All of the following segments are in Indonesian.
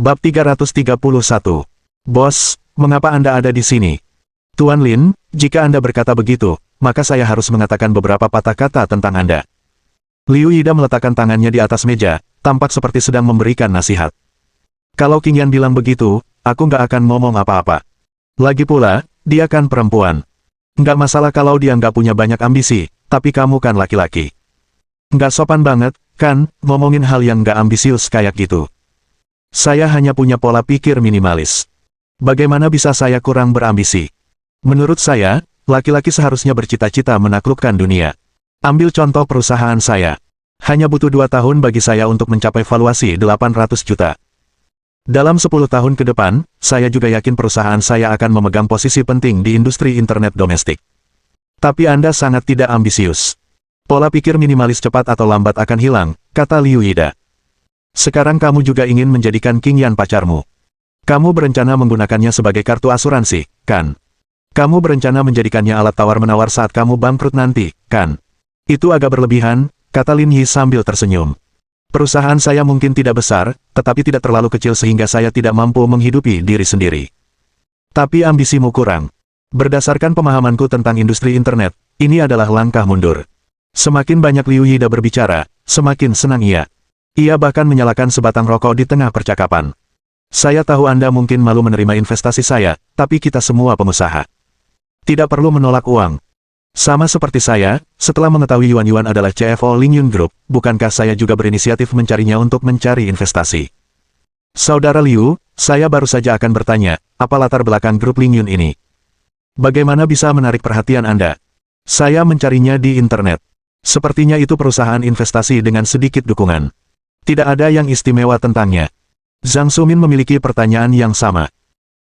Bab 331. Bos, mengapa Anda ada di sini? Tuan Lin, jika Anda berkata begitu, maka saya harus mengatakan beberapa patah kata tentang Anda. Liu Yida meletakkan tangannya di atas meja, tampak seperti sedang memberikan nasihat. Kalau Qing Yan bilang begitu, aku nggak akan ngomong apa-apa. Lagi pula, dia kan perempuan. Nggak masalah kalau dia nggak punya banyak ambisi, tapi kamu kan laki-laki. Nggak sopan banget, kan, ngomongin hal yang nggak ambisius kayak gitu. Saya hanya punya pola pikir minimalis. Bagaimana bisa saya kurang berambisi? Menurut saya, laki-laki seharusnya bercita-cita menaklukkan dunia. Ambil contoh perusahaan saya. Hanya butuh 2 tahun bagi saya untuk mencapai valuasi 800 juta. Dalam 10 tahun ke depan, saya juga yakin perusahaan saya akan memegang posisi penting di industri internet domestik. Tapi Anda sangat tidak ambisius. Pola pikir minimalis cepat atau lambat akan hilang, kata Liu Yida. Sekarang kamu juga ingin menjadikan Qing Yan pacarmu. Kamu berencana menggunakannya sebagai kartu asuransi, kan? Kamu berencana menjadikannya alat tawar-menawar saat kamu bangkrut nanti, kan? Itu agak berlebihan, kata Lin Yi sambil tersenyum. Perusahaan saya mungkin tidak besar, tetapi tidak terlalu kecil sehingga saya tidak mampu menghidupi diri sendiri. Tapi ambisimu kurang. Berdasarkan pemahamanku tentang industri internet, ini adalah langkah mundur. Semakin banyak Liu Yida berbicara, semakin senang ia. Ia bahkan menyalakan sebatang rokok di tengah percakapan. Saya tahu Anda mungkin malu menerima investasi saya, tapi kita semua pengusaha. Tidak perlu menolak uang. Sama seperti saya, setelah mengetahui Yuan Yuan adalah CFO Lingyun Group, bukankah saya juga berinisiatif mencarinya untuk mencari investasi? Saudara Liu, saya baru saja akan bertanya, apa latar belakang grup Lingyun ini? Bagaimana bisa menarik perhatian Anda? Saya mencarinya di internet. Sepertinya itu perusahaan investasi dengan sedikit dukungan. Tidak ada yang istimewa tentangnya. Zhang Sumin memiliki pertanyaan yang sama.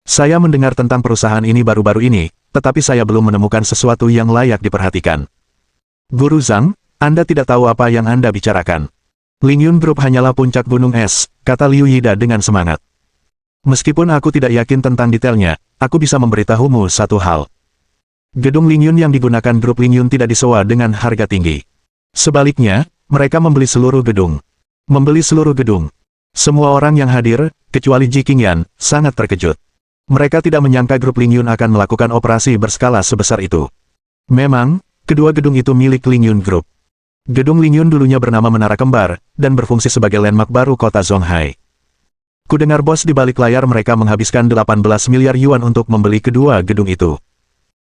Saya mendengar tentang perusahaan ini baru-baru ini, tetapi saya belum menemukan sesuatu yang layak diperhatikan. Guru Zhang, Anda tidak tahu apa yang Anda bicarakan. Lingyun Group hanyalah puncak gunung es, kata Liu Yida dengan semangat. Meskipun aku tidak yakin tentang detailnya, aku bisa memberitahumu satu hal. Gedung Lingyun yang digunakan grup Lingyun tidak disewa dengan harga tinggi. Sebaliknya, mereka membeli seluruh gedung. Membeli seluruh gedung. Semua orang yang hadir, kecuali Ji Qing Yan, sangat terkejut. Mereka tidak menyangka grup Lingyun akan melakukan operasi berskala sebesar itu. Memang, kedua gedung itu milik Lingyun Group. Gedung Lingyun dulunya bernama Menara Kembar, dan berfungsi sebagai landmark baru kota Zonghai. Kudengar bos di balik layar mereka menghabiskan 18 miliar yuan untuk membeli kedua gedung itu.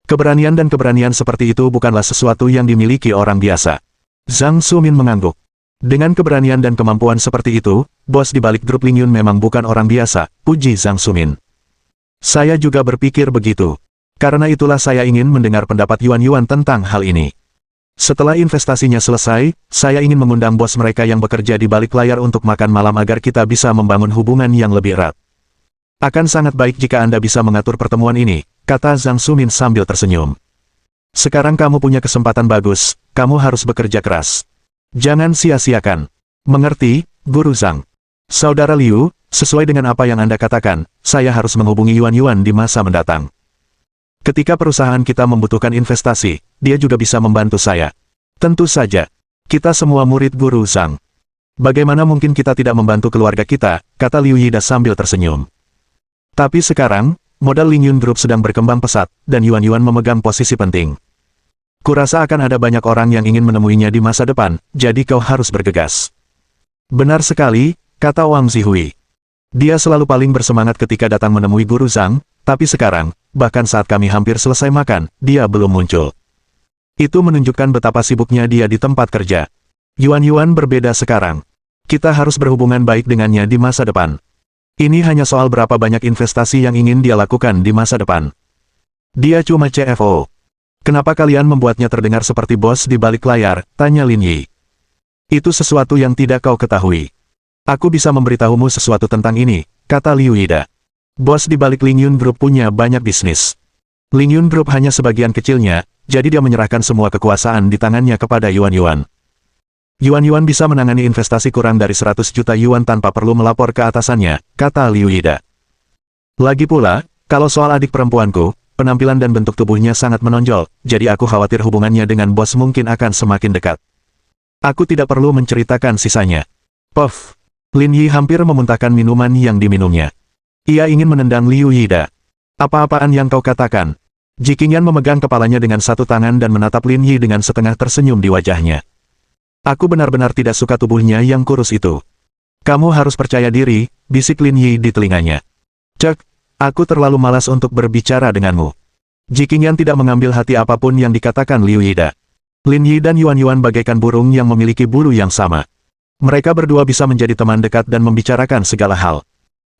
Keberanian dan keberanian seperti itu bukanlah sesuatu yang dimiliki orang biasa. Zhang Sumin mengangguk. Dengan keberanian dan kemampuan seperti itu, bos di balik grup Lingyun memang bukan orang biasa, puji Zhang Sumin. Saya juga berpikir begitu. Karena itulah saya ingin mendengar pendapat Yuan Yuan tentang hal ini. Setelah investasinya selesai, saya ingin mengundang bos mereka yang bekerja di balik layar untuk makan malam agar kita bisa membangun hubungan yang lebih erat. Akan sangat baik jika Anda bisa mengatur pertemuan ini, kata Zhang Sumin sambil tersenyum. Sekarang kamu punya kesempatan bagus, kamu harus bekerja keras. Jangan sia-siakan. Mengerti, Guru Zhang? Saudara Liu, sesuai dengan apa yang Anda katakan, saya harus menghubungi Yuan Yuan di masa mendatang. Ketika perusahaan kita membutuhkan investasi, dia juga bisa membantu saya. Tentu saja. Kita semua murid Guru Zhang. Bagaimana mungkin kita tidak membantu keluarga kita, kata Liu Yida sambil tersenyum. Tapi sekarang, modal Lingyun Group sedang berkembang pesat, dan Yuan Yuan memegang posisi penting. Kurasa akan ada banyak orang yang ingin menemuinya di masa depan, jadi kau harus bergegas. Benar sekali, kata Wang Zihui. Dia selalu paling bersemangat ketika datang menemui Guru Zhang, tapi sekarang, bahkan saat kami hampir selesai makan, dia belum muncul. Itu menunjukkan betapa sibuknya dia di tempat kerja. Yuan Yuan berbeda sekarang. Kita harus berhubungan baik dengannya di masa depan. Ini hanya soal berapa banyak investasi yang ingin dia lakukan di masa depan. Dia cuma CFO. Kenapa kalian membuatnya terdengar seperti bos di balik layar, tanya Lin Yi. Itu sesuatu yang tidak kau ketahui. Aku bisa memberitahumu sesuatu tentang ini, kata Liu Yida. Bos di balik Lingyun Group punya banyak bisnis. Lingyun Group hanya sebagian kecilnya, jadi dia menyerahkan semua kekuasaan di tangannya kepada Yuan Yuan. Yuan Yuan bisa menangani investasi kurang dari 100 juta yuan tanpa perlu melapor ke atasannya, kata Liu Yida. Lagi pula, kalau soal adik perempuanku, penampilan dan bentuk tubuhnya sangat menonjol, jadi aku khawatir hubungannya dengan bos mungkin akan semakin dekat. Aku tidak perlu menceritakan sisanya. Puff. Lin Yi hampir memuntahkan minuman yang diminumnya. Ia ingin menendang Liu Yida. Apa-apaan yang kau katakan? Ji Qingyan memegang kepalanya dengan satu tangan dan menatap Lin Yi dengan setengah tersenyum di wajahnya. Aku benar-benar tidak suka tubuhnya yang kurus itu. Kamu harus percaya diri, bisik Lin Yi di telinganya. Cek, aku terlalu malas untuk berbicara denganmu. Ji Qingyan tidak mengambil hati apapun yang dikatakan Liu Yida. Lin Yi dan Yuan Yuan bagaikan burung yang memiliki bulu yang sama. Mereka berdua bisa menjadi teman dekat dan membicarakan segala hal.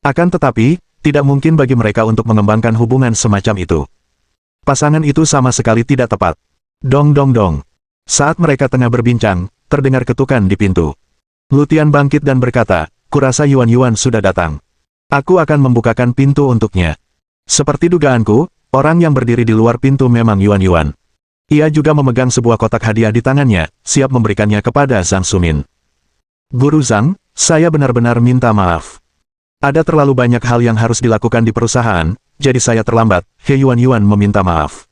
Akan tetapi, tidak mungkin bagi mereka untuk mengembangkan hubungan semacam itu. Pasangan itu sama sekali tidak tepat. Dong dong dong. Saat mereka tengah berbincang, terdengar ketukan di pintu. Lutian bangkit dan berkata, kurasa Yuan Yuan sudah datang. Aku akan membukakan pintu untuknya. Seperti dugaanku, orang yang berdiri di luar pintu memang Yuan Yuan. Ia juga memegang sebuah kotak hadiah di tangannya, siap memberikannya kepada Zhang Sumin. Guru Zhang, saya benar-benar minta maaf. Ada terlalu banyak hal yang harus dilakukan di perusahaan, jadi saya terlambat. He Yuan Yuan meminta maaf.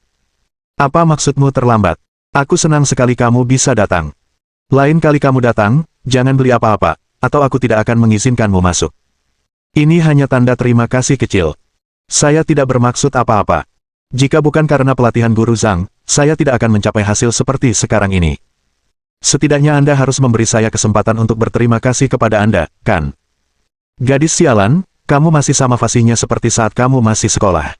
Apa maksudmu terlambat? Aku senang sekali kamu bisa datang. Lain kali kamu datang, jangan beli apa-apa, atau aku tidak akan mengizinkanmu masuk. Ini hanya tanda terima kasih kecil. Saya tidak bermaksud apa-apa. Jika bukan karena pelatihan Guru Zhang, saya tidak akan mencapai hasil seperti sekarang ini. Setidaknya Anda harus memberi saya kesempatan untuk berterima kasih kepada Anda, kan? Gadis sialan, kamu masih sama fasihnya seperti saat kamu masih sekolah.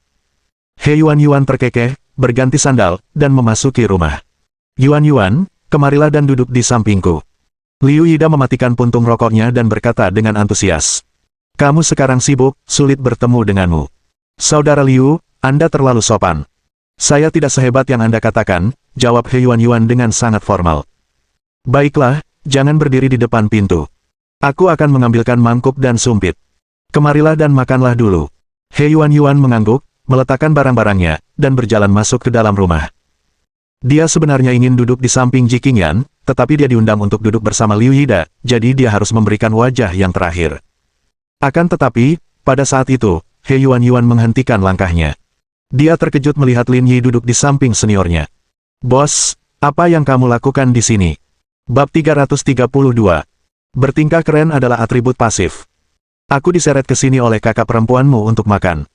He Yuan Yuan terkekeh, berganti sandal, dan memasuki rumah. Yuan Yuan, kemarilah dan duduk di sampingku. Liu Yida mematikan puntung rokoknya dan berkata dengan antusias. Kamu sekarang sibuk, sulit bertemu denganmu. Saudara Liu, Anda terlalu sopan. Saya tidak sehebat yang Anda katakan, jawab He Yuan Yuan dengan sangat formal. Baiklah, jangan berdiri di depan pintu. Aku akan mengambilkan mangkuk dan sumpit. Kemarilah dan makanlah dulu. He Yuan Yuan mengangguk, meletakkan barang-barangnya, dan berjalan masuk ke dalam rumah. Dia sebenarnya ingin duduk di samping Ji Qingyan, tetapi dia diundang untuk duduk bersama Liu Yida, jadi dia harus memberikan wajah yang terakhir. Akan tetapi, pada saat itu, He Yuan Yuan menghentikan langkahnya. Dia terkejut melihat Lin Yi duduk di samping seniornya. Bos, apa yang kamu lakukan di sini? Bab 332. Bertingkah keren adalah atribut pasif. Aku diseret ke sini oleh kakak perempuanmu untuk makan.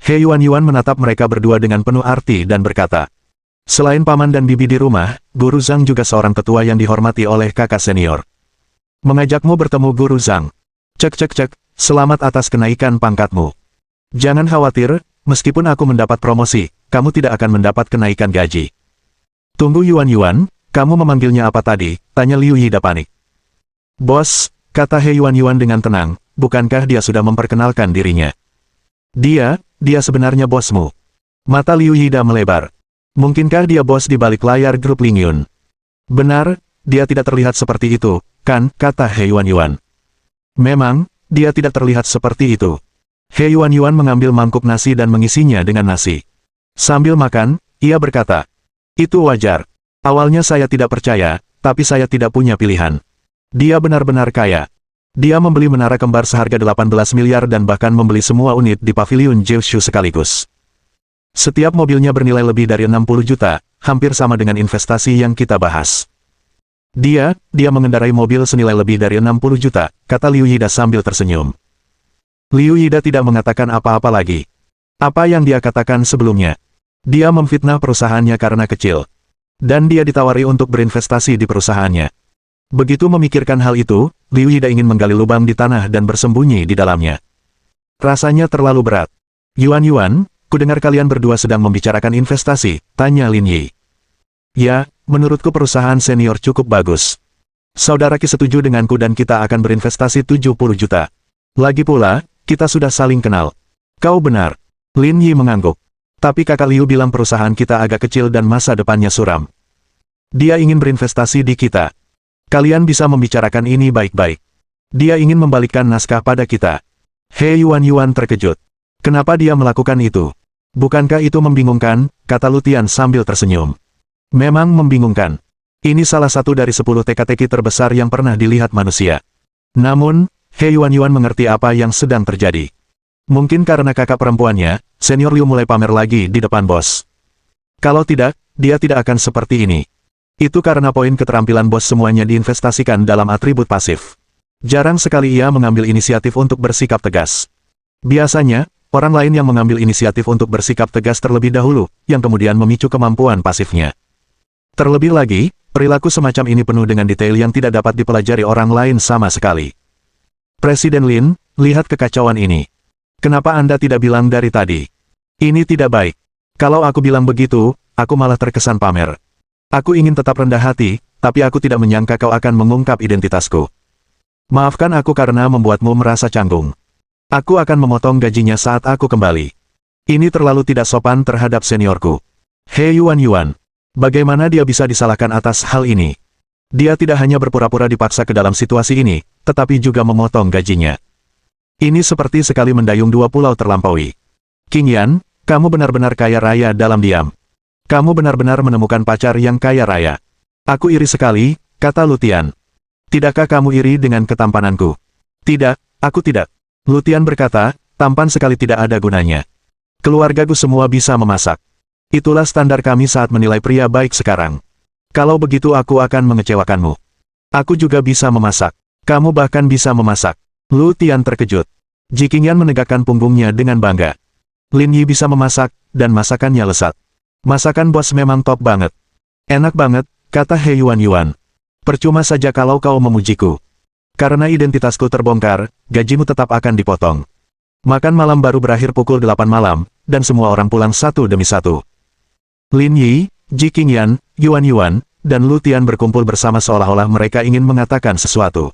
He Yuan Yuan menatap mereka berdua dengan penuh arti dan berkata. Selain paman dan bibi di rumah, Guru Zhang juga seorang ketua yang dihormati oleh kakak senior. Mengajakmu bertemu Guru Zhang. Cek, selamat atas kenaikan pangkatmu. Jangan khawatir, meskipun aku mendapat promosi, kamu tidak akan mendapat kenaikan gaji. Tunggu Yuan Yuan, kamu memanggilnya apa tadi? Tanya Liu Yida panik. Bos, kata He Yuan Yuan dengan tenang, bukankah dia sudah memperkenalkan dirinya? Dia sebenarnya bosmu. Mata Liu Yida melebar. Mungkinkah dia bos di balik layar grup Lingyun? Benar, dia tidak terlihat seperti itu, kan, kata He Yuan Yuan. Memang, dia tidak terlihat seperti itu. He Yuan Yuan mengambil mangkuk nasi dan mengisinya dengan nasi. Sambil makan, ia berkata, itu wajar. Awalnya saya tidak percaya, tapi saya tidak punya pilihan. Dia benar-benar kaya. Dia membeli menara kembar seharga 18 miliar dan bahkan membeli semua unit di pavilion Jiushu sekaligus. Setiap mobilnya bernilai lebih dari 60 juta, hampir sama dengan investasi yang kita bahas. Dia mengendarai mobil senilai lebih dari 60 juta, kata Liu Yida sambil tersenyum. Liu Yida tidak mengatakan apa-apa lagi. Apa yang dia katakan sebelumnya? Dia memfitnah perusahaannya karena kecil. Dan dia ditawari untuk berinvestasi di perusahaannya. Begitu memikirkan hal itu, Liu Yida ingin menggali lubang di tanah dan bersembunyi di dalamnya. Rasanya terlalu berat. Yuan Yuan, kudengar kalian berdua sedang membicarakan investasi, tanya Lin Yi. Ya, menurutku perusahaan senior cukup bagus. Saudara Qi setuju denganku dan kita akan berinvestasi 70 juta. Lagi pula, kita sudah saling kenal. Kau benar. Lin Yi mengangguk. Tapi kakak Liu bilang perusahaan kita agak kecil dan masa depannya suram. Dia ingin berinvestasi di kita. Kalian bisa membicarakan ini baik-baik. Dia ingin membalikkan naskah pada kita. He Yuan Yuan terkejut. Kenapa dia melakukan itu? Bukankah itu membingungkan, kata Lutian sambil tersenyum. Memang membingungkan. Ini salah satu dari 10 teka-teki terbesar yang pernah dilihat manusia. Namun, He Yuan Yuan mengerti apa yang sedang terjadi. Mungkin karena kakak perempuannya, senior Liu mulai pamer lagi di depan bos. Kalau tidak, dia tidak akan seperti ini. Itu karena poin keterampilan bos semuanya diinvestasikan dalam atribut pasif. Jarang sekali ia mengambil inisiatif untuk bersikap tegas. Biasanya, orang lain yang mengambil inisiatif untuk bersikap tegas terlebih dahulu, yang kemudian memicu kemampuan pasifnya. Terlebih lagi, perilaku semacam ini penuh dengan detail yang tidak dapat dipelajari orang lain sama sekali. Presiden Lin, lihat kekacauan ini. Kenapa Anda tidak bilang dari tadi? Ini tidak baik. Kalau aku bilang begitu, aku malah terkesan pamer. Aku ingin tetap rendah hati, tapi aku tidak menyangka kau akan mengungkap identitasku. Maafkan aku karena membuatmu merasa canggung. Aku akan memotong gajinya saat aku kembali. Ini terlalu tidak sopan terhadap seniorku. He Yuan, bagaimana dia bisa disalahkan atas hal ini? Dia tidak hanya berpura-pura dipaksa ke dalam situasi ini, tetapi juga memotong gajinya. Ini seperti sekali mendayung dua pulau terlampaui. King Yan, kamu benar-benar kaya raya dalam diam. Kamu benar-benar menemukan pacar yang kaya raya. Aku iri sekali, kata Lutian. Tidakkah kamu iri dengan ketampananku? Tidak, aku tidak. Lutian berkata, tampan sekali tidak ada gunanya. Keluargaku semua bisa memasak. Itulah standar kami saat menilai pria baik sekarang. Kalau begitu aku akan mengecewakanmu. Aku juga bisa memasak. Kamu bahkan bisa memasak. Lutian terkejut. Ji Qingyan menegakkan punggungnya dengan bangga. Lin Yi bisa memasak, dan masakannya lezat. Masakan bos memang top banget. Enak banget, kata He Yuan. Percuma saja kalau kau memujiku. Karena identitasku terbongkar, gajimu tetap akan dipotong. Makan malam baru berakhir pukul 8 malam, dan semua orang pulang satu demi satu. Lin Yi, Ji Qingyan, Yuan, dan Lutian berkumpul bersama seolah-olah mereka ingin mengatakan sesuatu.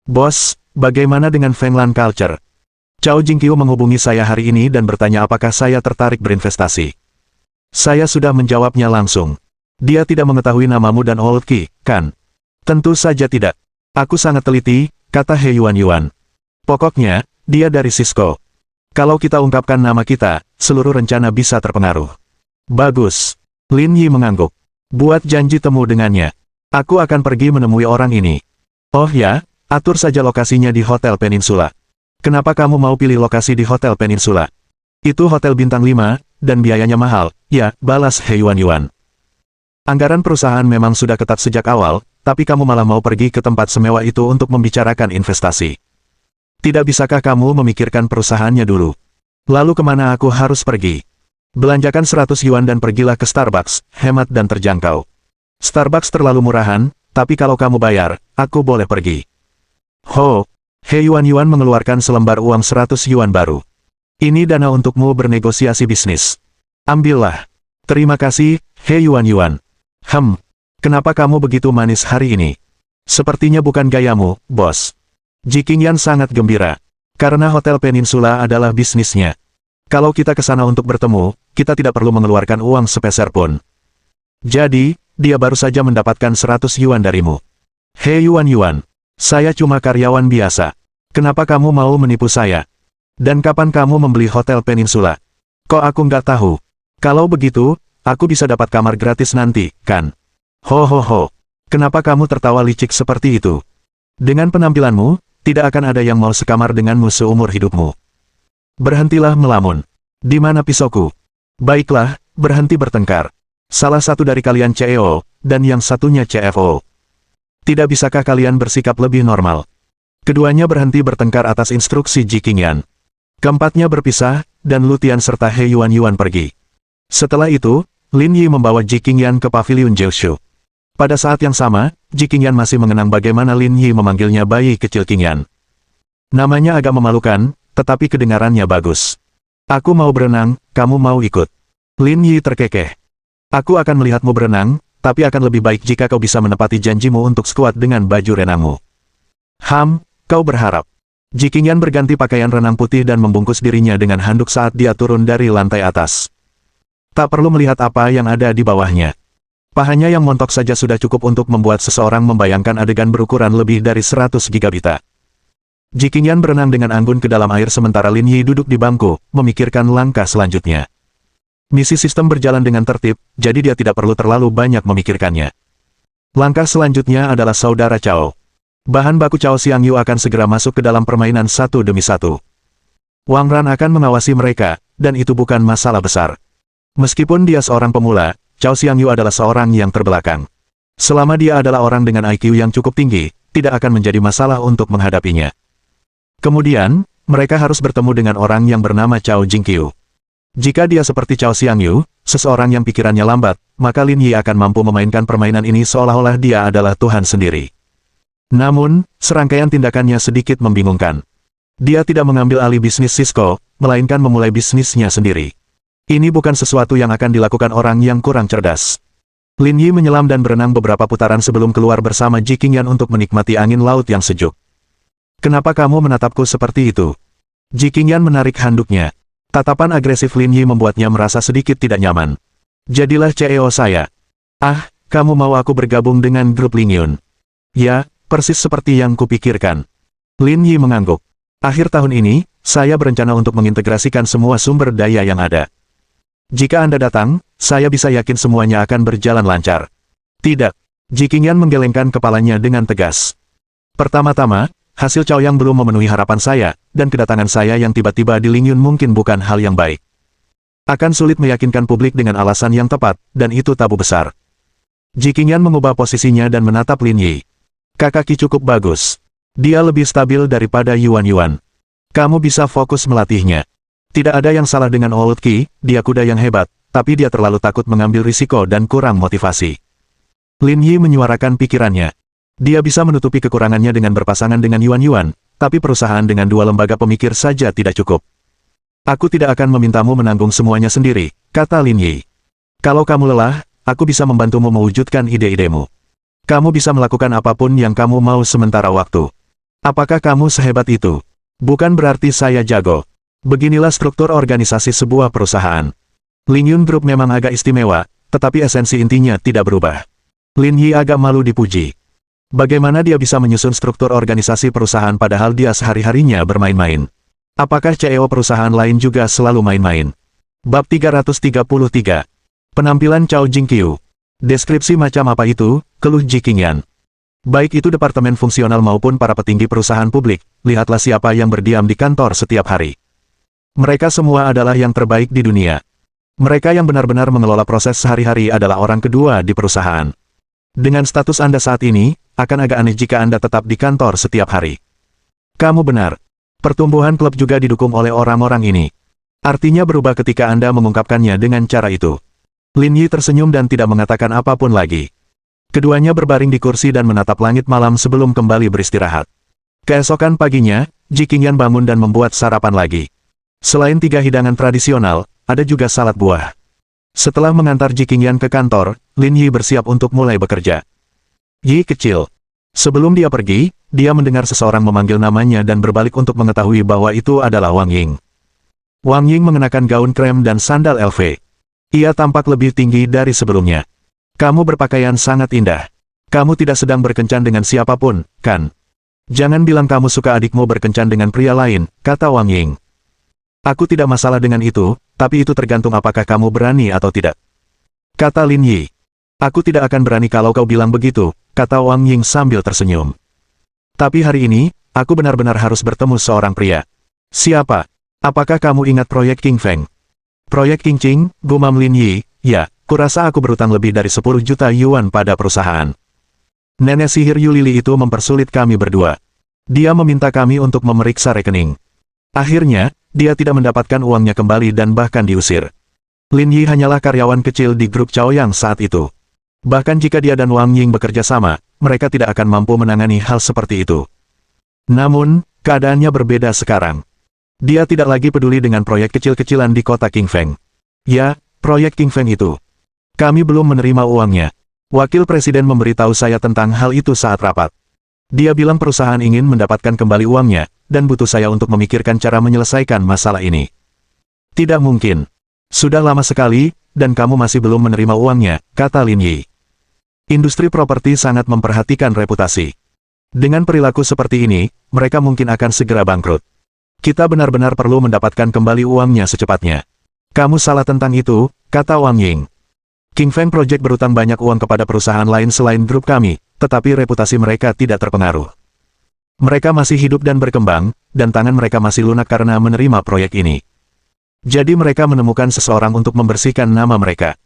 Bos, bagaimana dengan Fenglan Culture? Cao Jingqiu menghubungi saya hari ini dan bertanya apakah saya tertarik berinvestasi. Saya sudah menjawabnya langsung. Dia tidak mengetahui namamu dan Old Qi, kan? Tentu saja tidak. Aku sangat teliti, kata He Yuan. Pokoknya, dia dari Cisco. Kalau kita ungkapkan nama kita, seluruh rencana bisa terpengaruh. Bagus. Lin Yi mengangguk. Buat janji temu dengannya. Aku akan pergi menemui orang ini. Oh ya, atur saja lokasinya di Hotel Peninsula. Kenapa kamu mau pilih lokasi di Hotel Peninsula? Itu hotel bintang 5, dan biayanya mahal, ya, balas He Yuan. Anggaran perusahaan memang sudah ketat sejak awal, tapi kamu malah mau pergi ke tempat semewah itu untuk membicarakan investasi. Tidak bisakah kamu memikirkan perusahaannya dulu? Lalu kemana aku harus pergi? Belanjakan 100 yuan dan pergilah ke Starbucks, hemat dan terjangkau. Starbucks terlalu murahan, tapi kalau kamu bayar, aku boleh pergi. Ho, He Yuan mengeluarkan selembar uang 100 yuan baru. Ini dana untukmu bernegosiasi bisnis. Ambillah. Terima kasih, He Yuan. Kenapa kamu begitu manis hari ini? Sepertinya bukan gayamu, bos. Ji Qingyan sangat gembira. Karena Hotel Peninsula adalah bisnisnya. Kalau kita ke sana untuk bertemu, kita tidak perlu mengeluarkan uang sepeser pun. Jadi, dia baru saja mendapatkan 100 yuan darimu. He Yuan, saya cuma karyawan biasa. Kenapa kamu mau menipu saya? Dan kapan kamu membeli Hotel Peninsula? Kok aku nggak tahu? Kalau begitu, aku bisa dapat kamar gratis nanti, kan? Ho. Kenapa kamu tertawa licik seperti itu? Dengan penampilanmu, tidak akan ada yang mau sekamar denganmu seumur hidupmu. Berhentilah melamun. Di mana pisauku? Baiklah, berhenti bertengkar. Salah satu dari kalian CEO, dan yang satunya CFO. Tidak bisakah kalian bersikap lebih normal? Keduanya berhenti bertengkar atas instruksi Ji Qingyan. Keempatnya berpisah, dan Lutian serta He Yuan pergi. Setelah itu, Lin Yi membawa Ji Qingyan ke pavilion Jiushu. Pada saat yang sama, Ji Qingyan masih mengenang bagaimana Lin Yi memanggilnya bayi kecil Qingyan. Namanya agak memalukan, tetapi kedengarannya bagus. Aku mau berenang, kamu mau ikut? Lin Yi terkekeh. Aku akan melihatmu berenang, tapi akan lebih baik jika kau bisa menepati janjimu untuk skuad dengan baju renangmu. Kau berharap. Ji Qingyan berganti pakaian renang putih dan membungkus dirinya dengan handuk saat dia turun dari lantai atas. Tak perlu melihat apa yang ada di bawahnya. Pahanya yang montok saja sudah cukup untuk membuat seseorang membayangkan adegan berukuran lebih dari 100 gigabita. Ji Qingyan berenang dengan anggun ke dalam air sementara Lin Yi duduk di bangku, memikirkan langkah selanjutnya. Misi sistem berjalan dengan tertib, jadi dia tidak perlu terlalu banyak memikirkannya. Langkah selanjutnya adalah saudara Cao. Bahan baku Cao Xiangyu akan segera masuk ke dalam permainan satu demi satu. Wang Ran akan mengawasi mereka, dan itu bukan masalah besar. Meskipun dia seorang pemula, Cao Xiangyu adalah seorang yang terbelakang. Selama dia adalah orang dengan IQ yang cukup tinggi, tidak akan menjadi masalah untuk menghadapinya. Kemudian, mereka harus bertemu dengan orang yang bernama Cao Jingqiu. Jika dia seperti Cao Xiangyu, seseorang yang pikirannya lambat, maka Lin Yi akan mampu memainkan permainan ini seolah-olah dia adalah Tuhan sendiri. Namun, serangkaian tindakannya sedikit membingungkan. Dia tidak mengambil alih bisnis Cisco, melainkan memulai bisnisnya sendiri. Ini bukan sesuatu yang akan dilakukan orang yang kurang cerdas. Lin Yi menyelam dan berenang beberapa putaran sebelum keluar bersama Ji Qingyan untuk menikmati angin laut yang sejuk. "Kenapa kamu menatapku seperti itu?" Ji Qingyan menarik handuknya. Tatapan agresif Lin Yi membuatnya merasa sedikit tidak nyaman. "Jadilah CEO saya." "Ah, kamu mau aku bergabung dengan grup Ling Yun?" "Ya, persis seperti yang kupikirkan." Lin Yi mengangguk. "Akhir tahun ini, saya berencana untuk mengintegrasikan semua sumber daya yang ada. Jika Anda datang, saya bisa yakin semuanya akan berjalan lancar." "Tidak." Ji Qingyan menggelengkan kepalanya dengan tegas. "Pertama-tama, hasil Chaoyang belum memenuhi harapan saya, dan kedatangan saya yang tiba-tiba di Ling Yun mungkin bukan hal yang baik. Akan sulit meyakinkan publik dengan alasan yang tepat, dan itu tabu besar." Ji Qingyan mengubah posisinya dan menatap Lin Yi. "Kakak Qi cukup bagus. Dia lebih stabil daripada Yuan Yuan. Kamu bisa fokus melatihnya. Tidak ada yang salah dengan Old Qi, dia kuda yang hebat, tapi dia terlalu takut mengambil risiko dan kurang motivasi." Lin Yi menyuarakan pikirannya. Dia bisa menutupi kekurangannya dengan berpasangan dengan Yuan Yuan, tapi perusahaan dengan dua lembaga pemikir saja tidak cukup. "Aku tidak akan memintamu menanggung semuanya sendiri," kata Lin Yi. "Kalau kamu lelah, aku bisa membantumu mewujudkan ide-idemu. Kamu bisa melakukan apapun yang kamu mau sementara waktu." "Apakah kamu sehebat itu?" "Bukan berarti saya jago. Beginilah struktur organisasi sebuah perusahaan. Ling Yun Group memang agak istimewa, tetapi esensi intinya tidak berubah." Lin Yi agak malu dipuji. Bagaimana dia bisa menyusun struktur organisasi perusahaan padahal dia sehari-harinya bermain-main? Apakah CEO perusahaan lain juga selalu main-main? Bab 333. Penampilan Cao Jingqiu. "Deskripsi macam apa itu?" keluh Ji Qingyan. "Baik itu departemen fungsional maupun para petinggi perusahaan publik, lihatlah siapa yang berdiam di kantor setiap hari. Mereka semua adalah yang terbaik di dunia. Mereka yang benar-benar mengelola proses sehari-hari adalah orang kedua di perusahaan. Dengan status Anda saat ini, akan agak aneh jika Anda tetap di kantor setiap hari." "Kamu benar. Pertumbuhan klub juga didukung oleh orang-orang ini. Artinya berubah ketika Anda mengungkapkannya dengan cara itu." Lin Yi tersenyum dan tidak mengatakan apapun lagi. Keduanya berbaring di kursi dan menatap langit malam sebelum kembali beristirahat. Keesokan paginya, Ji Qingyan bangun dan membuat sarapan lagi. Selain 3 hidangan tradisional, ada juga salad buah. Setelah mengantar Ji Qingyan ke kantor, Lin Yi bersiap untuk mulai bekerja. "Yi kecil." Sebelum dia pergi, dia mendengar seseorang memanggil namanya dan berbalik untuk mengetahui bahwa itu adalah Wang Ying. Wang Ying mengenakan gaun krem dan sandal LV. Ia tampak lebih tinggi dari sebelumnya. "Kamu berpakaian sangat indah. Kamu tidak sedang berkencan dengan siapapun, kan? Jangan bilang kamu suka adikmu berkencan dengan pria lain," kata Wang Ying. "Aku tidak masalah dengan itu, tapi itu tergantung apakah kamu berani atau tidak," kata Lin Yi. "Aku tidak akan berani kalau kau bilang begitu," kata Wang Ying sambil tersenyum. "Tapi hari ini, aku benar-benar harus bertemu seorang pria." "Siapa? Apakah kamu ingat proyek King Feng?" "Proyek King Qing," gumam Lin Yi. "Ya, kurasa aku berutang lebih dari 10 juta yuan pada perusahaan. Nenek sihir Yu Lili itu mempersulit kami berdua. Dia meminta kami untuk memeriksa rekening. Akhirnya, dia tidak mendapatkan uangnya kembali dan bahkan diusir." Lin Yi hanyalah karyawan kecil di grup Chaoyang saat itu. Bahkan jika dia dan Wang Ying bekerja sama, mereka tidak akan mampu menangani hal seperti itu. Namun, keadaannya berbeda sekarang. Dia tidak lagi peduli dengan proyek kecil-kecilan di kota King Feng. "Ya, proyek King Feng itu. Kami belum menerima uangnya. Wakil Presiden memberitahu saya tentang hal itu saat rapat. Dia bilang perusahaan ingin mendapatkan kembali uangnya, dan butuh saya untuk memikirkan cara menyelesaikan masalah ini." "Tidak mungkin. Sudah lama sekali, dan kamu masih belum menerima uangnya," kata Lin Yi. "Industri properti sangat memperhatikan reputasi. Dengan perilaku seperti ini, mereka mungkin akan segera bangkrut. Kita benar-benar perlu mendapatkan kembali uangnya secepatnya." "Kamu salah tentang itu," kata Wang Ying. "King Feng Project berutang banyak uang kepada perusahaan lain selain grup kami, tetapi reputasi mereka tidak terpengaruh. Mereka masih hidup dan berkembang, dan tangan mereka masih lunak karena menerima proyek ini. Jadi mereka menemukan seseorang untuk membersihkan nama mereka.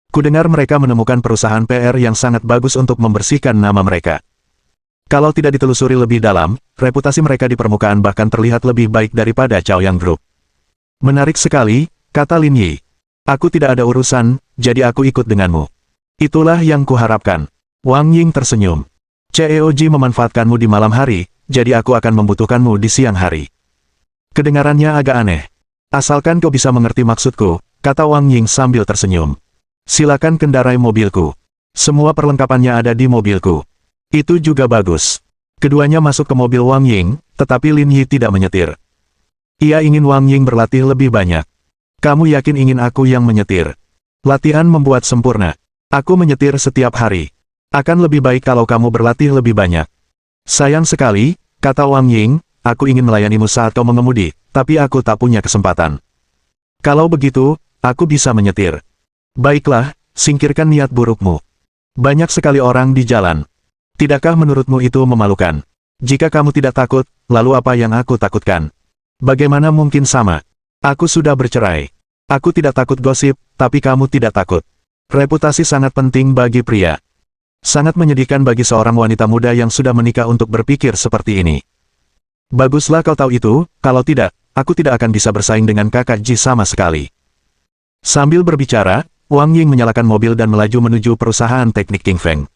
Kudengar mereka menemukan perusahaan PR yang sangat bagus untuk membersihkan nama mereka. Kalau tidak ditelusuri lebih dalam, reputasi mereka di permukaan bahkan terlihat lebih baik daripada Chaoyang Group. Menarik sekali, kata Lin Yi. Aku tidak ada urusan, jadi aku ikut denganmu. Itulah yang kuharapkan. Wang Ying tersenyum. CEOG memanfaatkanmu di malam hari, jadi aku akan membutuhkanmu di siang hari. Kedengarannya agak aneh. Asalkan kau bisa mengerti maksudku, kata Wang Ying sambil tersenyum. Silakan kendarai mobilku. Semua perlengkapannya ada di mobilku. Itu juga bagus. Keduanya masuk ke mobil Wang Ying, tetapi Lin Yi tidak menyetir. Ia ingin Wang Ying berlatih lebih banyak. Kamu yakin ingin aku yang menyetir? Latihan membuat sempurna. Aku menyetir setiap hari. Akan lebih baik kalau kamu berlatih lebih banyak. Sayang sekali, kata Wang Ying, aku ingin melayanimu saat kau mengemudi, tapi aku tak punya kesempatan. Kalau begitu, aku bisa menyetir. Baiklah, singkirkan niat burukmu. Banyak sekali orang di jalan. Tidakkah menurutmu itu memalukan? Jika kamu tidak takut, lalu apa yang aku takutkan? Bagaimana mungkin sama? Aku sudah bercerai. Aku tidak takut gosip, tapi kamu tidak takut. Reputasi sangat penting bagi pria. Sangat menyedihkan bagi seorang wanita muda yang sudah menikah untuk berpikir seperti ini. Baguslah kau tahu itu, kalau tidak, aku tidak akan bisa bersaing dengan kakak Ji sama sekali. Sambil berbicara, Wang Ying menyalakan mobil dan melaju menuju perusahaan teknik King Feng.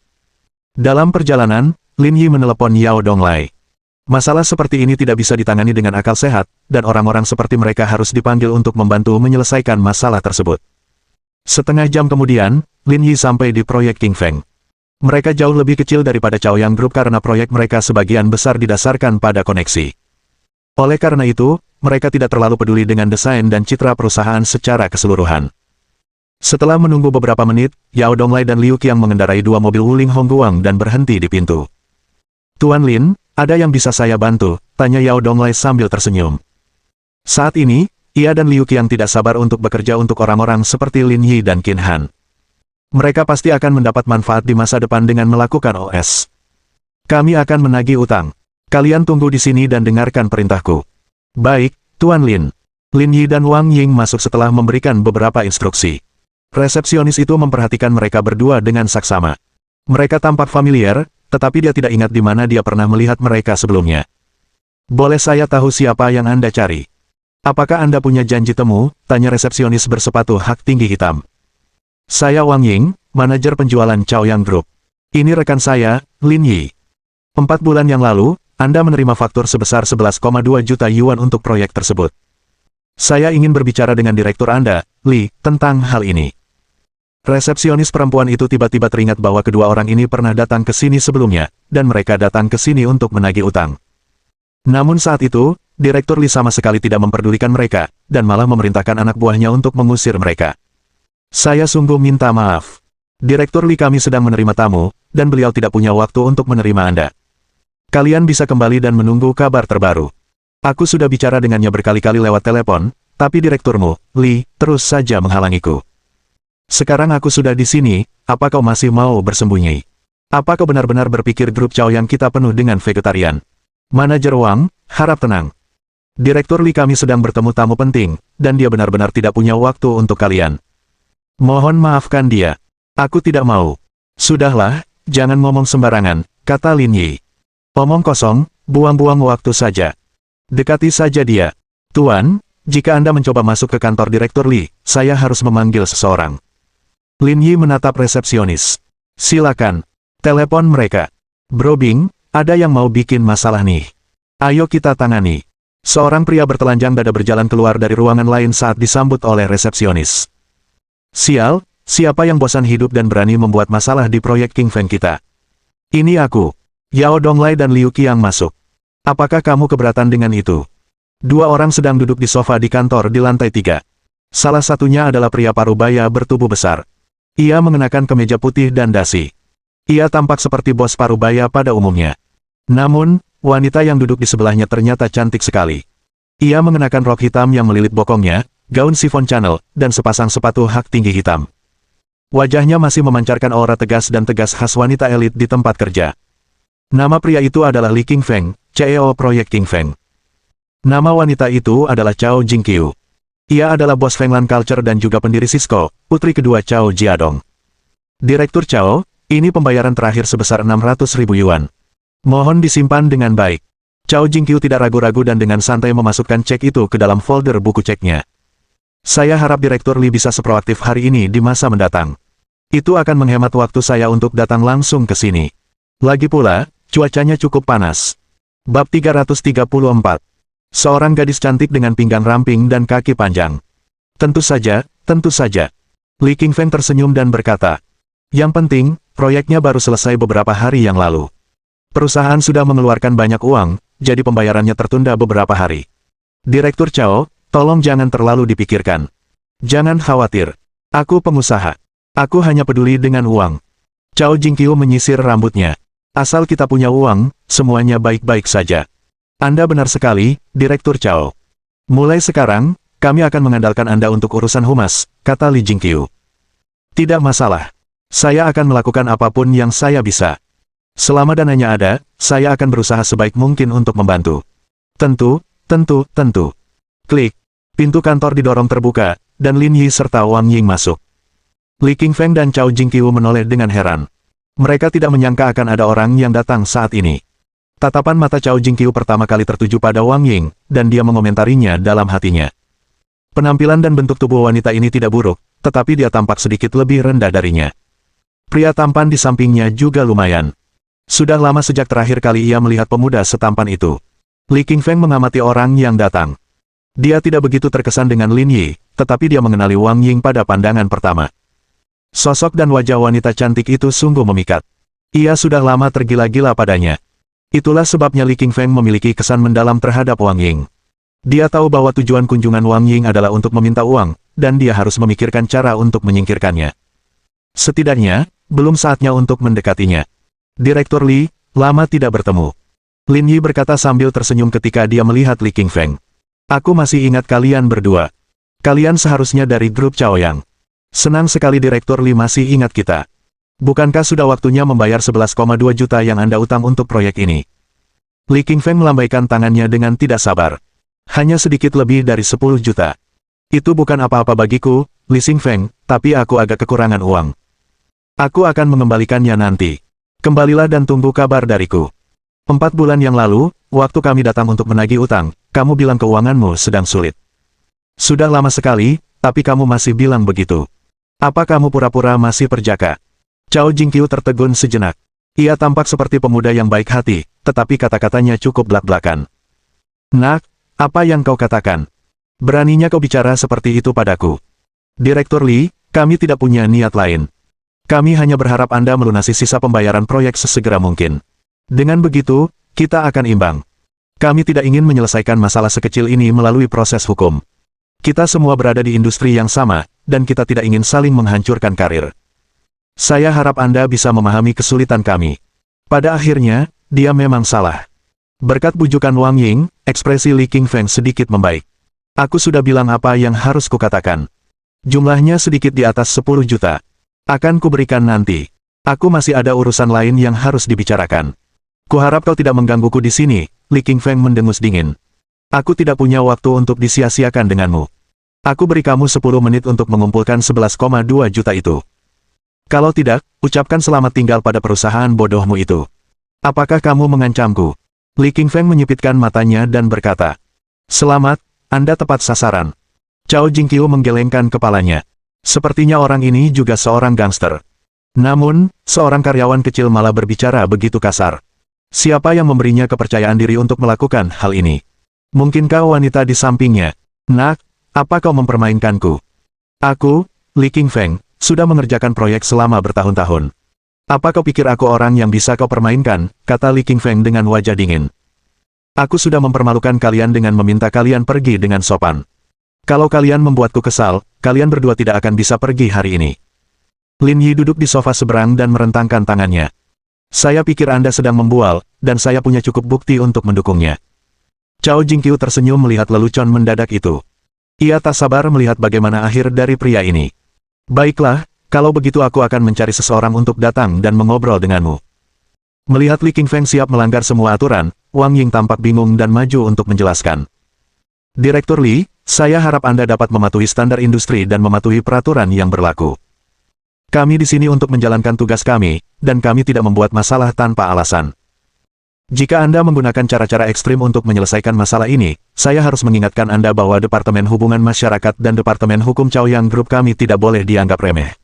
Dalam perjalanan, Lin Yi menelepon Yao Donglai. Masalah seperti ini tidak bisa ditangani dengan akal sehat, dan orang-orang seperti mereka harus dipanggil untuk membantu menyelesaikan masalah tersebut. Setengah jam kemudian, Lin Yi sampai di proyek King Feng. Mereka jauh lebih kecil daripada Chaoyang Group karena proyek mereka sebagian besar didasarkan pada koneksi. Oleh karena itu, mereka tidak terlalu peduli dengan desain dan citra perusahaan secara keseluruhan. Setelah menunggu beberapa menit, Yao Donglai dan Liu Qiang mengendarai dua mobil Wuling Hongguang dan berhenti di pintu. Tuan Lin, ada yang bisa saya bantu? Tanya Yao Donglai sambil tersenyum. Saat ini, ia dan Liu Qiang tidak sabar untuk bekerja untuk orang-orang seperti Lin Yi dan Qin Han. Mereka pasti akan mendapat manfaat di masa depan dengan melakukan OS. Kami akan menagih utang. Kalian tunggu di sini dan dengarkan perintahku. Baik, Tuan Lin. Lin Yi dan Wang Ying masuk setelah memberikan beberapa instruksi. Resepsionis itu memperhatikan mereka berdua dengan saksama. Mereka tampak familiar, tetapi dia tidak ingat di mana dia pernah melihat mereka sebelumnya. Boleh saya tahu siapa yang Anda cari? Apakah Anda punya janji temu? Tanya resepsionis bersepatu hak tinggi hitam. Saya Wang Ying, manajer penjualan Chaoyang Group. Ini rekan saya, Lin Yi. 4 bulan yang lalu, Anda menerima faktur sebesar 11,2 juta yuan untuk proyek tersebut. Saya ingin berbicara dengan direktur Anda, Li, tentang hal ini. Resepsionis perempuan itu tiba-tiba teringat bahwa kedua orang ini pernah datang ke sini sebelumnya, dan mereka datang ke sini untuk menagih utang. Namun saat itu, Direktur Li sama sekali tidak memperdulikan mereka, dan malah memerintahkan anak buahnya untuk mengusir mereka. Saya sungguh minta maaf. Direktur Li kami sedang menerima tamu, dan beliau tidak punya waktu untuk menerima Anda. Kalian bisa kembali dan menunggu kabar terbaru. Aku sudah bicara dengannya berkali-kali lewat telepon, tapi direkturmu, Li, terus saja menghalangiku. Sekarang aku sudah di sini, apa kau masih mau bersembunyi? Apa kau benar-benar berpikir grup Chaoyang kita penuh dengan vegetarian? Manajer Wang, harap tenang. Direktur Li kami sedang bertemu tamu penting, dan dia benar-benar tidak punya waktu untuk kalian. Mohon maafkan dia. Aku tidak mau. Sudahlah, jangan ngomong sembarangan, kata Lin Yi. Omong kosong, buang-buang waktu saja. Dekati saja dia. Tuan, jika Anda mencoba masuk ke kantor Direktur Li, saya harus memanggil seseorang. Lin Yi menatap resepsionis. Silakan. Telepon mereka. Bro Bing, ada yang mau bikin masalah nih. Ayo kita tangani. Seorang pria bertelanjang dada berjalan keluar dari ruangan lain saat disambut oleh resepsionis. Sial, siapa yang bosan hidup dan berani membuat masalah di proyek King Feng kita? Ini aku. Yao Donglai dan Liu Qiang masuk. Apakah kamu keberatan dengan itu? Dua orang sedang duduk di sofa di kantor di lantai 3. Salah satunya adalah pria parubaya bertubuh besar. Ia mengenakan kemeja putih dan dasi. Ia tampak seperti bos parubaya pada umumnya. Namun, wanita yang duduk di sebelahnya ternyata cantik sekali. Ia mengenakan rok hitam yang melilit bokongnya, gaun chiffon channel, dan sepasang sepatu hak tinggi hitam. Wajahnya masih memancarkan aura tegas dan tegas khas wanita elit di tempat kerja. Nama pria itu adalah Li King Feng, CEO proyek King Feng. Nama wanita itu adalah Chao Jingqiu. Ia adalah bos Fenglan Culture dan juga pendiri Cisco, putri kedua Chao Jiadong. Direktur Chao, ini pembayaran terakhir sebesar 600.000 yuan. Mohon disimpan dengan baik. Cao Jingqiu tidak ragu-ragu dan dengan santai memasukkan cek itu ke dalam folder buku ceknya. Saya harap Direktur Li bisa seproaktif hari ini di masa mendatang. Itu akan menghemat waktu saya untuk datang langsung ke sini. Lagi pula, cuacanya cukup panas. Bab 334. Seorang gadis cantik dengan pinggang ramping dan kaki panjang. Tentu saja, tentu saja. Li Qingfeng tersenyum dan berkata, yang penting, proyeknya baru selesai beberapa hari yang lalu. Perusahaan sudah mengeluarkan banyak uang, jadi pembayarannya tertunda beberapa hari. Direktur Cao, tolong jangan terlalu dipikirkan. Jangan khawatir. Aku pengusaha. Aku hanya peduli dengan uang. Cao Jingqiu menyisir rambutnya. Asal kita punya uang, semuanya baik-baik saja. Anda benar sekali, Direktur Cao. Mulai sekarang, kami akan mengandalkan Anda untuk urusan humas, kata Li Jingqiu. Tidak masalah. Saya akan melakukan apapun yang saya bisa. Selama dananya ada, saya akan berusaha sebaik mungkin untuk membantu. Tentu, tentu, tentu. Klik. Pintu kantor didorong terbuka, dan Lin Yi serta Wang Ying masuk. Li Qingfeng dan Cao Jingqiu menoleh dengan heran. Mereka tidak menyangka akan ada orang yang datang saat ini. Tatapan mata Cao Jingqiu pertama kali tertuju pada Wang Ying, dan dia mengomentarinya dalam hatinya. Penampilan dan bentuk tubuh wanita ini tidak buruk, tetapi dia tampak sedikit lebih rendah darinya. Pria tampan di sampingnya juga lumayan. Sudah lama sejak terakhir kali ia melihat pemuda setampan itu. Li Qingfeng mengamati orang yang datang. Dia tidak begitu terkesan dengan Lin Yi, tetapi dia mengenali Wang Ying pada pandangan pertama. Sosok dan wajah wanita cantik itu sungguh memikat. Ia sudah lama tergila-gila padanya. Itulah sebabnya Li Qingfeng memiliki kesan mendalam terhadap Wang Ying. Dia tahu bahwa tujuan kunjungan Wang Ying adalah untuk meminta uang, dan dia harus memikirkan cara untuk menyingkirkannya. Setidaknya, belum saatnya untuk mendekatinya. Direktur Li, lama tidak bertemu. Lin Yi berkata sambil tersenyum ketika dia melihat Li Qingfeng. Aku masih ingat kalian berdua. Kalian seharusnya dari grup Chaoyang. Senang sekali Direktur Li masih ingat kita. Bukankah sudah waktunya membayar 11,2 juta yang Anda utang untuk proyek ini? Li Qingfeng melambaikan tangannya dengan tidak sabar. Hanya sedikit lebih dari 10 juta. Itu bukan apa-apa bagiku, Li Qingfeng, tapi aku agak kekurangan uang. Aku akan mengembalikannya nanti. Kembalilah dan tunggu kabar dariku. 4 bulan yang lalu, waktu kami datang untuk menagih utang, kamu bilang keuanganmu sedang sulit. Sudah lama sekali, tapi kamu masih bilang begitu. Apa kamu pura-pura masih perjaka? Cao Jingqiu tertegun sejenak. Ia tampak seperti pemuda yang baik hati, tetapi kata-katanya cukup blak-blakan. Nak, apa yang kau katakan? Beraninya kau bicara seperti itu padaku. Direktur Li, kami tidak punya niat lain. Kami hanya berharap Anda melunasi sisa pembayaran proyek sesegera mungkin. Dengan begitu, kita akan imbang. Kami tidak ingin menyelesaikan masalah sekecil ini melalui proses hukum. Kita semua berada di industri yang sama, dan kita tidak ingin saling menghancurkan karir. Saya harap Anda bisa memahami kesulitan kami. Pada akhirnya, dia memang salah. Berkat bujukan Wang Ying, ekspresi Li Qingfeng sedikit membaik. Aku sudah bilang apa yang harus kukatakan. Jumlahnya sedikit di atas 10 juta. Akan kuberikan nanti. Aku masih ada urusan lain yang harus dibicarakan. Kuharap kau tidak menggangguku di sini, Li Qingfeng mendengus dingin. Aku tidak punya waktu untuk disia-siakan denganmu. Aku beri kamu 10 menit untuk mengumpulkan 11,2 juta itu. Kalau tidak, ucapkan selamat tinggal pada perusahaan bodohmu itu. Apakah kamu mengancamku? Li Qingfeng menyipitkan matanya dan berkata, selamat, Anda tepat sasaran. Cao Jingqiu menggelengkan kepalanya. Sepertinya orang ini juga seorang gangster. Namun, seorang karyawan kecil malah berbicara begitu kasar. Siapa yang memberinya kepercayaan diri untuk melakukan hal ini? Mungkinkah wanita di sampingnya? Nak, apa kau mempermainkanku? Aku, Li Qingfeng, sudah mengerjakan proyek selama bertahun-tahun. Apa kau pikir aku orang yang bisa kau permainkan? Kata Li Qingfeng dengan wajah dingin. Aku sudah mempermalukan kalian dengan meminta kalian pergi dengan sopan. Kalau kalian membuatku kesal, kalian berdua tidak akan bisa pergi hari ini. Lin Yi duduk di sofa seberang dan merentangkan tangannya. Saya pikir Anda sedang membual, dan saya punya cukup bukti untuk mendukungnya. Cao Jingqiu tersenyum melihat lelucon mendadak itu. Ia tak sabar melihat bagaimana akhir dari pria ini. Baiklah, kalau begitu aku akan mencari seseorang untuk datang dan mengobrol denganmu. Melihat Li Qingfeng siap melanggar semua aturan, Wang Ying tampak bingung dan maju untuk menjelaskan. Direktur Li, saya harap Anda dapat mematuhi standar industri dan mematuhi peraturan yang berlaku. Kami di sini untuk menjalankan tugas kami, dan kami tidak membuat masalah tanpa alasan. Jika Anda menggunakan cara-cara ekstrim untuk menyelesaikan masalah ini, saya harus mengingatkan Anda bahwa Departemen Hubungan Masyarakat dan Departemen Hukum Chaoyang Group kami tidak boleh dianggap remeh.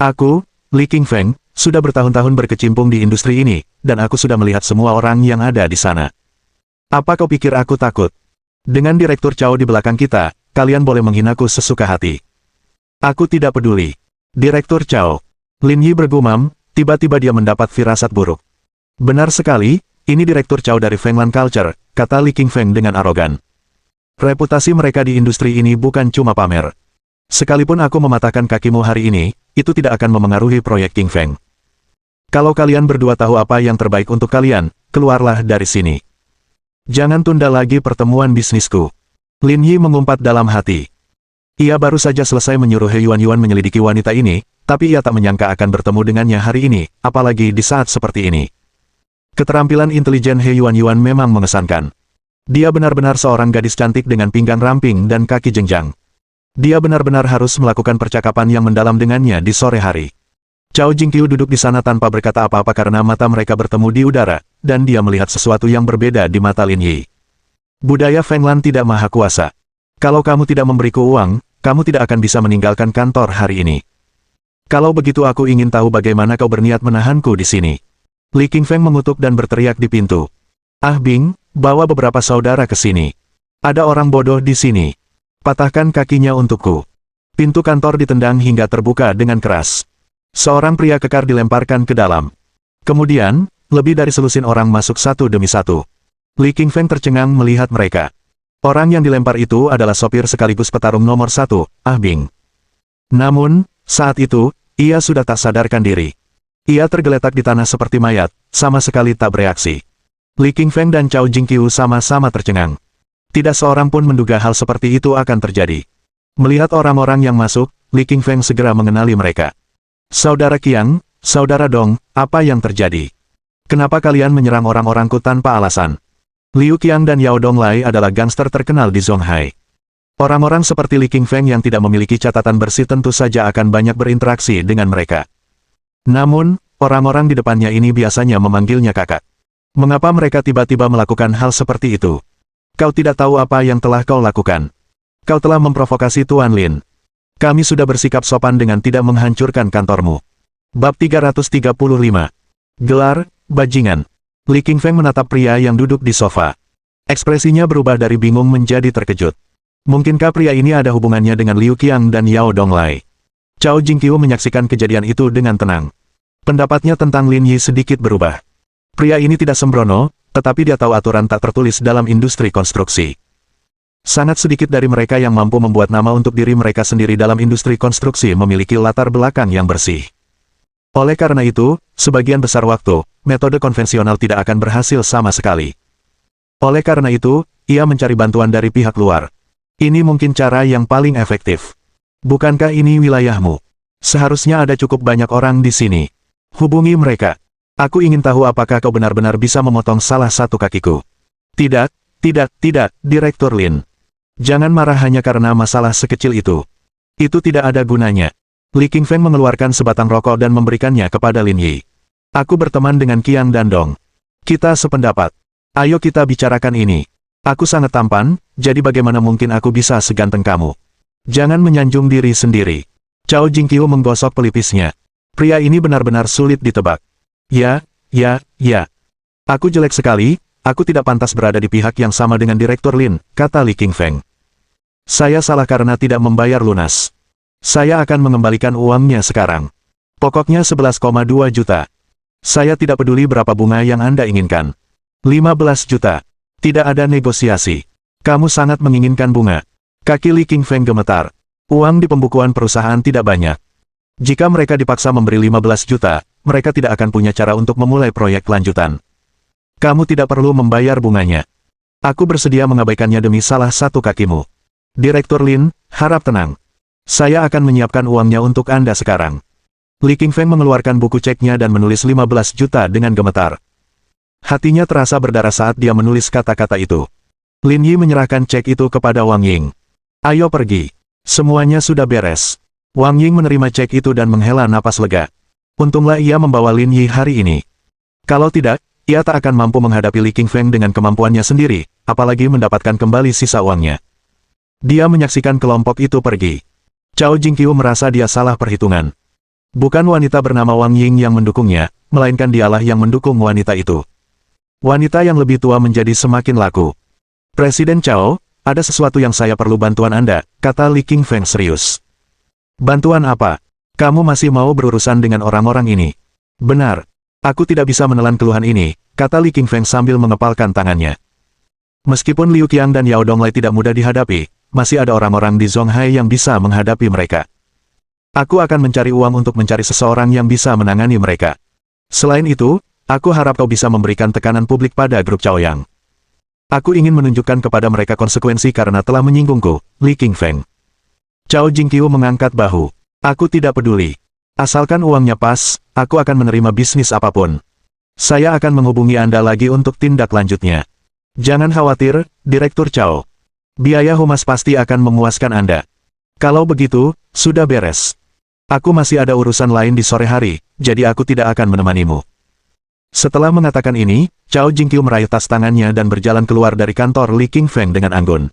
Aku, Li Qingfeng, sudah bertahun-tahun berkecimpung di industri ini, dan aku sudah melihat semua orang yang ada di sana. Apa kau pikir aku takut? Dengan Direktur Chao di belakang kita, kalian boleh menghinaku sesuka hati. Aku tidak peduli. Direktur Chao. Lin Yi bergumam, tiba-tiba dia mendapat firasat buruk. Benar sekali, ini Direktur Chao dari Fenglan Culture, kata Li Qingfeng dengan arogan. Reputasi mereka di industri ini bukan cuma pamer. Sekalipun aku mematahkan kakimu hari ini, itu tidak akan memengaruhi proyek Qingfeng. Kalau kalian berdua tahu apa yang terbaik untuk kalian, keluarlah dari sini. Jangan tunda lagi pertemuan bisnisku. Lin Yi mengumpat dalam hati. Ia baru saja selesai menyuruh He Yuan menyelidiki wanita ini, tapi ia tak menyangka akan bertemu dengannya hari ini, apalagi di saat seperti ini. Keterampilan intelijen He Yuan memang mengesankan. Dia benar-benar seorang gadis cantik dengan pinggang ramping dan kaki jenjang. Dia benar-benar harus melakukan percakapan yang mendalam dengannya di sore hari. Chao Jingqiu duduk di sana tanpa berkata apa-apa karena mata mereka bertemu di udara, dan dia melihat sesuatu yang berbeda di mata Lin Yi. Budaya Fenglan tidak maha kuasa. Kalau kamu tidak memberiku uang, kamu tidak akan bisa meninggalkan kantor hari ini. Kalau begitu aku ingin tahu bagaimana kau berniat menahanku di sini. Li Qingfeng mengutuk dan berteriak di pintu. Ah Bing, bawa beberapa saudara ke sini. Ada orang bodoh di sini. Patahkan kakinya untukku. Pintu kantor ditendang hingga terbuka dengan keras. Seorang pria kekar dilemparkan ke dalam. Kemudian, lebih dari selusin orang masuk satu demi satu. Li Qingfeng tercengang melihat mereka. Orang yang dilempar itu adalah sopir sekaligus petarung nomor 1, Ah Bing. Namun, saat itu, ia sudah tak sadarkan diri. Ia tergeletak di tanah seperti mayat, sama sekali tak bereaksi. Li Qingfeng dan Chao Jingqiu sama-sama tercengang. Tidak seorang pun menduga hal seperti itu akan terjadi. Melihat orang-orang yang masuk, Li Qingfeng segera mengenali mereka. Saudara Qiang, Saudara Dong, apa yang terjadi? Kenapa kalian menyerang orang-orangku tanpa alasan? Liu Qiang dan Yao Donglai adalah gangster terkenal di Zonghai. Orang-orang seperti Li Qingfeng yang tidak memiliki catatan bersih tentu saja akan banyak berinteraksi dengan mereka. Namun, orang-orang di depannya ini biasanya memanggilnya kakak. Mengapa mereka tiba-tiba melakukan hal seperti itu? Kau tidak tahu apa yang telah kau lakukan. Kau telah memprovokasi Tuan Lin. Kami sudah bersikap sopan dengan tidak menghancurkan kantormu. Bab 335. Gelar, bajingan. Li Qingfeng menatap pria yang duduk di sofa. Ekspresinya berubah dari bingung menjadi terkejut. Mungkinkah pria ini ada hubungannya dengan Liu Qiang dan Yao Donglai? Chao Jingqiu menyaksikan kejadian itu dengan tenang. Pendapatnya tentang Lin Yi sedikit berubah. Pria ini tidak sembrono, tetapi dia tahu aturan tak tertulis dalam industri konstruksi. Sangat sedikit dari mereka yang mampu membuat nama untuk diri mereka sendiri dalam industri konstruksi memiliki latar belakang yang bersih. Oleh karena itu, sebagian besar waktu, metode konvensional tidak akan berhasil sama sekali. Oleh karena itu, ia mencari bantuan dari pihak luar. Ini mungkin cara yang paling efektif. Bukankah ini wilayahmu? Seharusnya ada cukup banyak orang di sini. Hubungi mereka. Aku ingin tahu apakah kau benar-benar bisa memotong salah satu kakiku. Tidak, Direktur Lin. Jangan marah hanya karena masalah sekecil itu. Itu tidak ada gunanya. Li Qingfeng mengeluarkan sebatang rokok dan memberikannya kepada Lin Yi. Aku berteman dengan Qiang dan Dong. Kita sependapat. Ayo kita bicarakan ini. Aku sangat tampan, jadi bagaimana mungkin aku bisa seganteng kamu? Jangan menyanjung diri sendiri. Chao Jingqiu menggosok pelipisnya. Pria ini benar-benar sulit ditebak. Ya. Aku jelek sekali, aku tidak pantas berada di pihak yang sama dengan Direktur Lin, kata Li Qingfeng. Saya salah karena tidak membayar lunas. Saya akan mengembalikan uangnya sekarang. Pokoknya 11,2 juta. Saya tidak peduli berapa bunga yang Anda inginkan. 15 juta. Tidak ada negosiasi. Kamu sangat menginginkan bunga. Kaki Li Qingfeng gemetar. Uang di pembukuan perusahaan tidak banyak. Jika mereka dipaksa memberi 15 juta, mereka tidak akan punya cara untuk memulai proyek lanjutan. Kamu tidak perlu membayar bunganya. Aku bersedia mengabaikannya demi salah satu kakimu. Direktur Lin, harap tenang. Saya akan menyiapkan uangnya untuk Anda sekarang. Li Qingfeng mengeluarkan buku ceknya dan menulis 15 juta dengan gemetar. Hatinya terasa berdarah saat dia menulis kata-kata itu. Lin Yi menyerahkan cek itu kepada Wang Ying. Ayo pergi. Semuanya sudah beres. Wang Ying menerima cek itu dan menghela napas lega. Untunglah ia membawa Lin Yi hari ini. Kalau tidak, Ia tak akan mampu menghadapi Li Qingfeng dengan kemampuannya sendiri, apalagi mendapatkan kembali sisa uangnya. Dia menyaksikan kelompok itu pergi. Cao Jingqiu merasa dia salah perhitungan. Bukan wanita bernama Wang Ying yang mendukungnya, melainkan dialah yang mendukung wanita itu. Wanita yang lebih tua menjadi semakin laku. Presiden Cao, ada sesuatu yang saya perlu bantuan Anda, kata Li Qingfeng serius. Bantuan apa? Kamu masih mau berurusan dengan orang-orang ini? Benar. Aku tidak bisa menelan keluhan ini, kata Li Qingfeng sambil mengepalkan tangannya. Meskipun Liu Qiang dan Yao Donglai tidak mudah dihadapi, masih ada orang-orang di Zonghai yang bisa menghadapi mereka. Aku akan mencari uang untuk mencari seseorang yang bisa menangani mereka. Selain itu, aku harap kau bisa memberikan tekanan publik pada grup Chaoyang. Aku ingin menunjukkan kepada mereka konsekuensi karena telah menyinggungku, Li Qingfeng. Cao Jingqiu mengangkat bahu. Aku tidak peduli. Asalkan uangnya pas, aku akan menerima bisnis apapun. Saya akan menghubungi Anda lagi untuk tindak lanjutnya. Jangan khawatir, Direktur Cao. Biaya humas pasti akan memuaskan Anda. Kalau begitu, sudah beres. Aku masih ada urusan lain di sore hari, jadi aku tidak akan menemanimu. Setelah mengatakan ini, Cao Jingqiu meraih tas tangannya dan berjalan keluar dari kantor Li Qingfeng dengan anggun.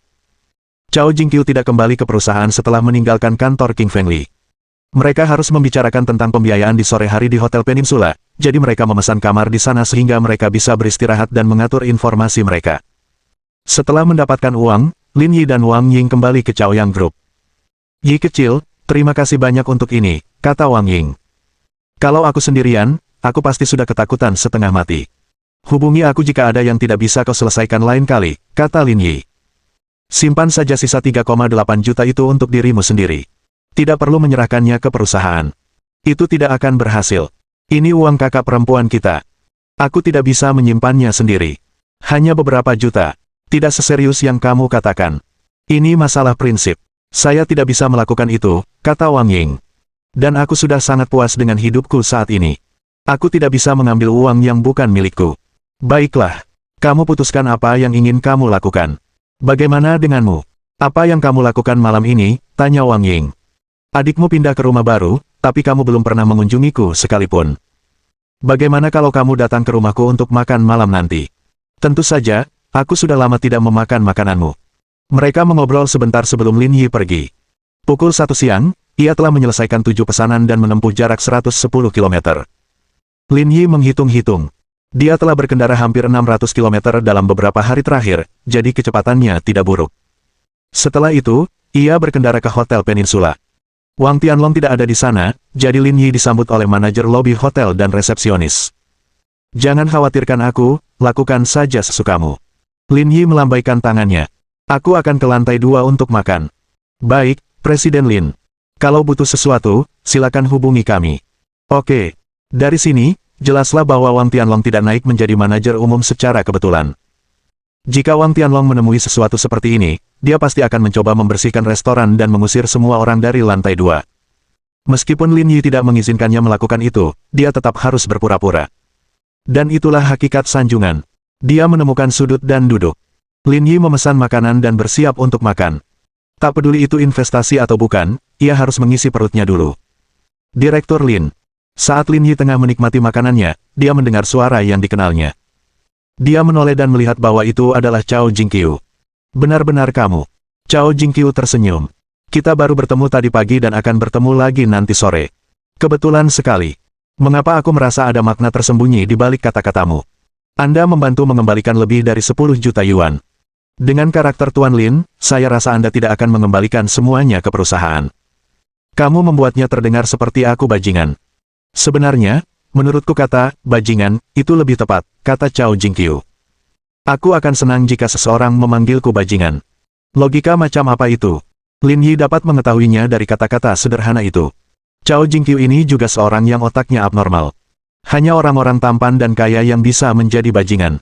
Cao Jingqiu tidak kembali ke perusahaan setelah meninggalkan kantor Qingfeng Li. Mereka harus membicarakan tentang pembiayaan di sore hari di Hotel Peninsula, jadi mereka memesan kamar di sana sehingga mereka bisa beristirahat dan mengatur informasi mereka. Setelah mendapatkan uang, Lin Yi dan Wang Ying kembali ke Chaoyang Group. Yi kecil, terima kasih banyak untuk ini, kata Wang Ying. Kalau aku sendirian, aku pasti sudah ketakutan setengah mati. Hubungi aku jika ada yang tidak bisa kau selesaikan lain kali, kata Lin Yi. Simpan saja sisa 3,8 juta itu untuk dirimu sendiri. Tidak perlu menyerahkannya ke perusahaan. Itu tidak akan berhasil. Ini uang kakak perempuan kita. Aku tidak bisa menyimpannya sendiri. Hanya beberapa juta. Tidak seserius yang kamu katakan. Ini masalah prinsip. Saya tidak bisa melakukan itu, kata Wang Ying. Dan aku sudah sangat puas dengan hidupku saat ini. Aku tidak bisa mengambil uang yang bukan milikku. Baiklah. Kamu putuskan apa yang ingin kamu lakukan. Bagaimana denganmu? Apa yang kamu lakukan malam ini? Tanya Wang Ying. Adikmu pindah ke rumah baru, tapi kamu belum pernah mengunjungiku sekalipun. Bagaimana kalau kamu datang ke rumahku untuk makan malam nanti? Tentu saja, aku sudah lama tidak memakan makananmu. Mereka mengobrol sebentar sebelum Lin Yi pergi. Pukul 1 siang, ia telah menyelesaikan 7 pesanan dan menempuh jarak 110 km. Lin Yi menghitung-hitung. Dia telah berkendara hampir 600 km dalam beberapa hari terakhir, jadi kecepatannya tidak buruk. Setelah itu, ia berkendara ke Hotel Peninsula. Wang Tianlong tidak ada di sana, jadi Lin Yi disambut oleh manajer lobi hotel dan resepsionis. Jangan khawatirkan aku, lakukan saja sesukamu. Lin Yi melambaikan tangannya. Aku akan ke lantai 2 untuk makan. Baik, Presiden Lin. Kalau butuh sesuatu, silakan hubungi kami. Oke. Dari sini, jelaslah bahwa Wang Tianlong tidak naik menjadi manajer umum secara kebetulan. Jika Wang Tianlong menemui sesuatu seperti ini, dia pasti akan mencoba membersihkan restoran dan mengusir semua orang dari lantai 2. Meskipun Lin Yi tidak mengizinkannya melakukan itu, dia tetap harus berpura-pura. Dan itulah hakikat sanjungan. Dia menemukan sudut dan duduk. Lin Yi memesan makanan dan bersiap untuk makan. Tak peduli itu investasi atau bukan, ia harus mengisi perutnya dulu. Direktur Lin. Saat Lin Yi tengah menikmati makanannya, dia mendengar suara yang dikenalnya. Dia menoleh dan melihat bahwa itu adalah Cao Jingqiu. Benar-benar kamu. Cao Jingqiu tersenyum. Kita baru bertemu tadi pagi dan akan bertemu lagi nanti sore. Kebetulan sekali. Mengapa aku merasa ada makna tersembunyi di balik kata-katamu? Anda membantu mengembalikan lebih dari 10 juta yuan. Dengan karakter Tuan Lin, saya rasa Anda tidak akan mengembalikan semuanya ke perusahaan. Kamu membuatnya terdengar seperti aku bajingan. Sebenarnya, menurutku kata, bajingan, itu lebih tepat, kata Cao Jingqiu. Aku akan senang jika seseorang memanggilku bajingan. Logika macam apa itu? Lin Yi dapat mengetahuinya dari kata-kata sederhana itu. Cao Jingqiu ini juga seorang yang otaknya abnormal. Hanya orang-orang tampan dan kaya yang bisa menjadi bajingan.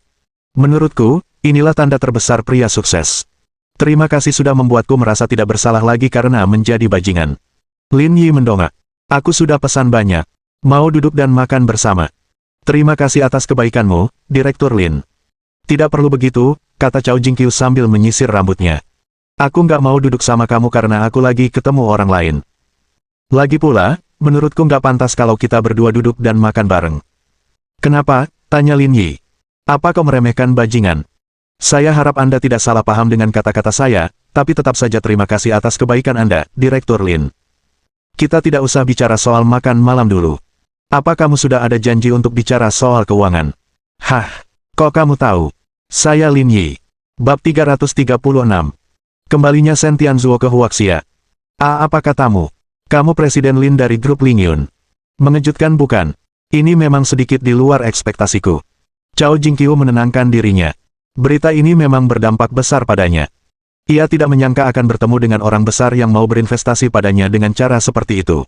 Menurutku, inilah tanda terbesar pria sukses. Terima kasih sudah membuatku merasa tidak bersalah lagi karena menjadi bajingan. Lin Yi mendongak. Aku sudah pesan banyak. Mau duduk dan makan bersama. Terima kasih atas kebaikanmu, Direktur Lin. Tidak perlu begitu, kata Cao Jingqiu sambil menyisir rambutnya. Aku nggak mau duduk sama kamu karena aku lagi ketemu orang lain. Lagi pula, menurutku nggak pantas kalau kita berdua duduk dan makan bareng. Kenapa? Tanya Lin Yi. Apa kau meremehkan bajingan? Saya harap Anda tidak salah paham dengan kata-kata saya, tapi tetap saja terima kasih atas kebaikan Anda, Direktur Lin. Kita tidak usah bicara soal makan malam dulu. Apa kamu sudah ada janji untuk bicara soal keuangan? Hah, kok kamu tahu? Saya Lin Yi. Bab 336. Kembalinya Shen Tianzuo ke Huaxia. Apa katamu? Kamu Presiden Lin dari grup Lingyun. Mengejutkan bukan? Ini memang sedikit di luar ekspektasiku. Cao Jingqiu menenangkan dirinya. Berita ini memang berdampak besar padanya. Ia tidak menyangka akan bertemu dengan orang besar yang mau berinvestasi padanya dengan cara seperti itu.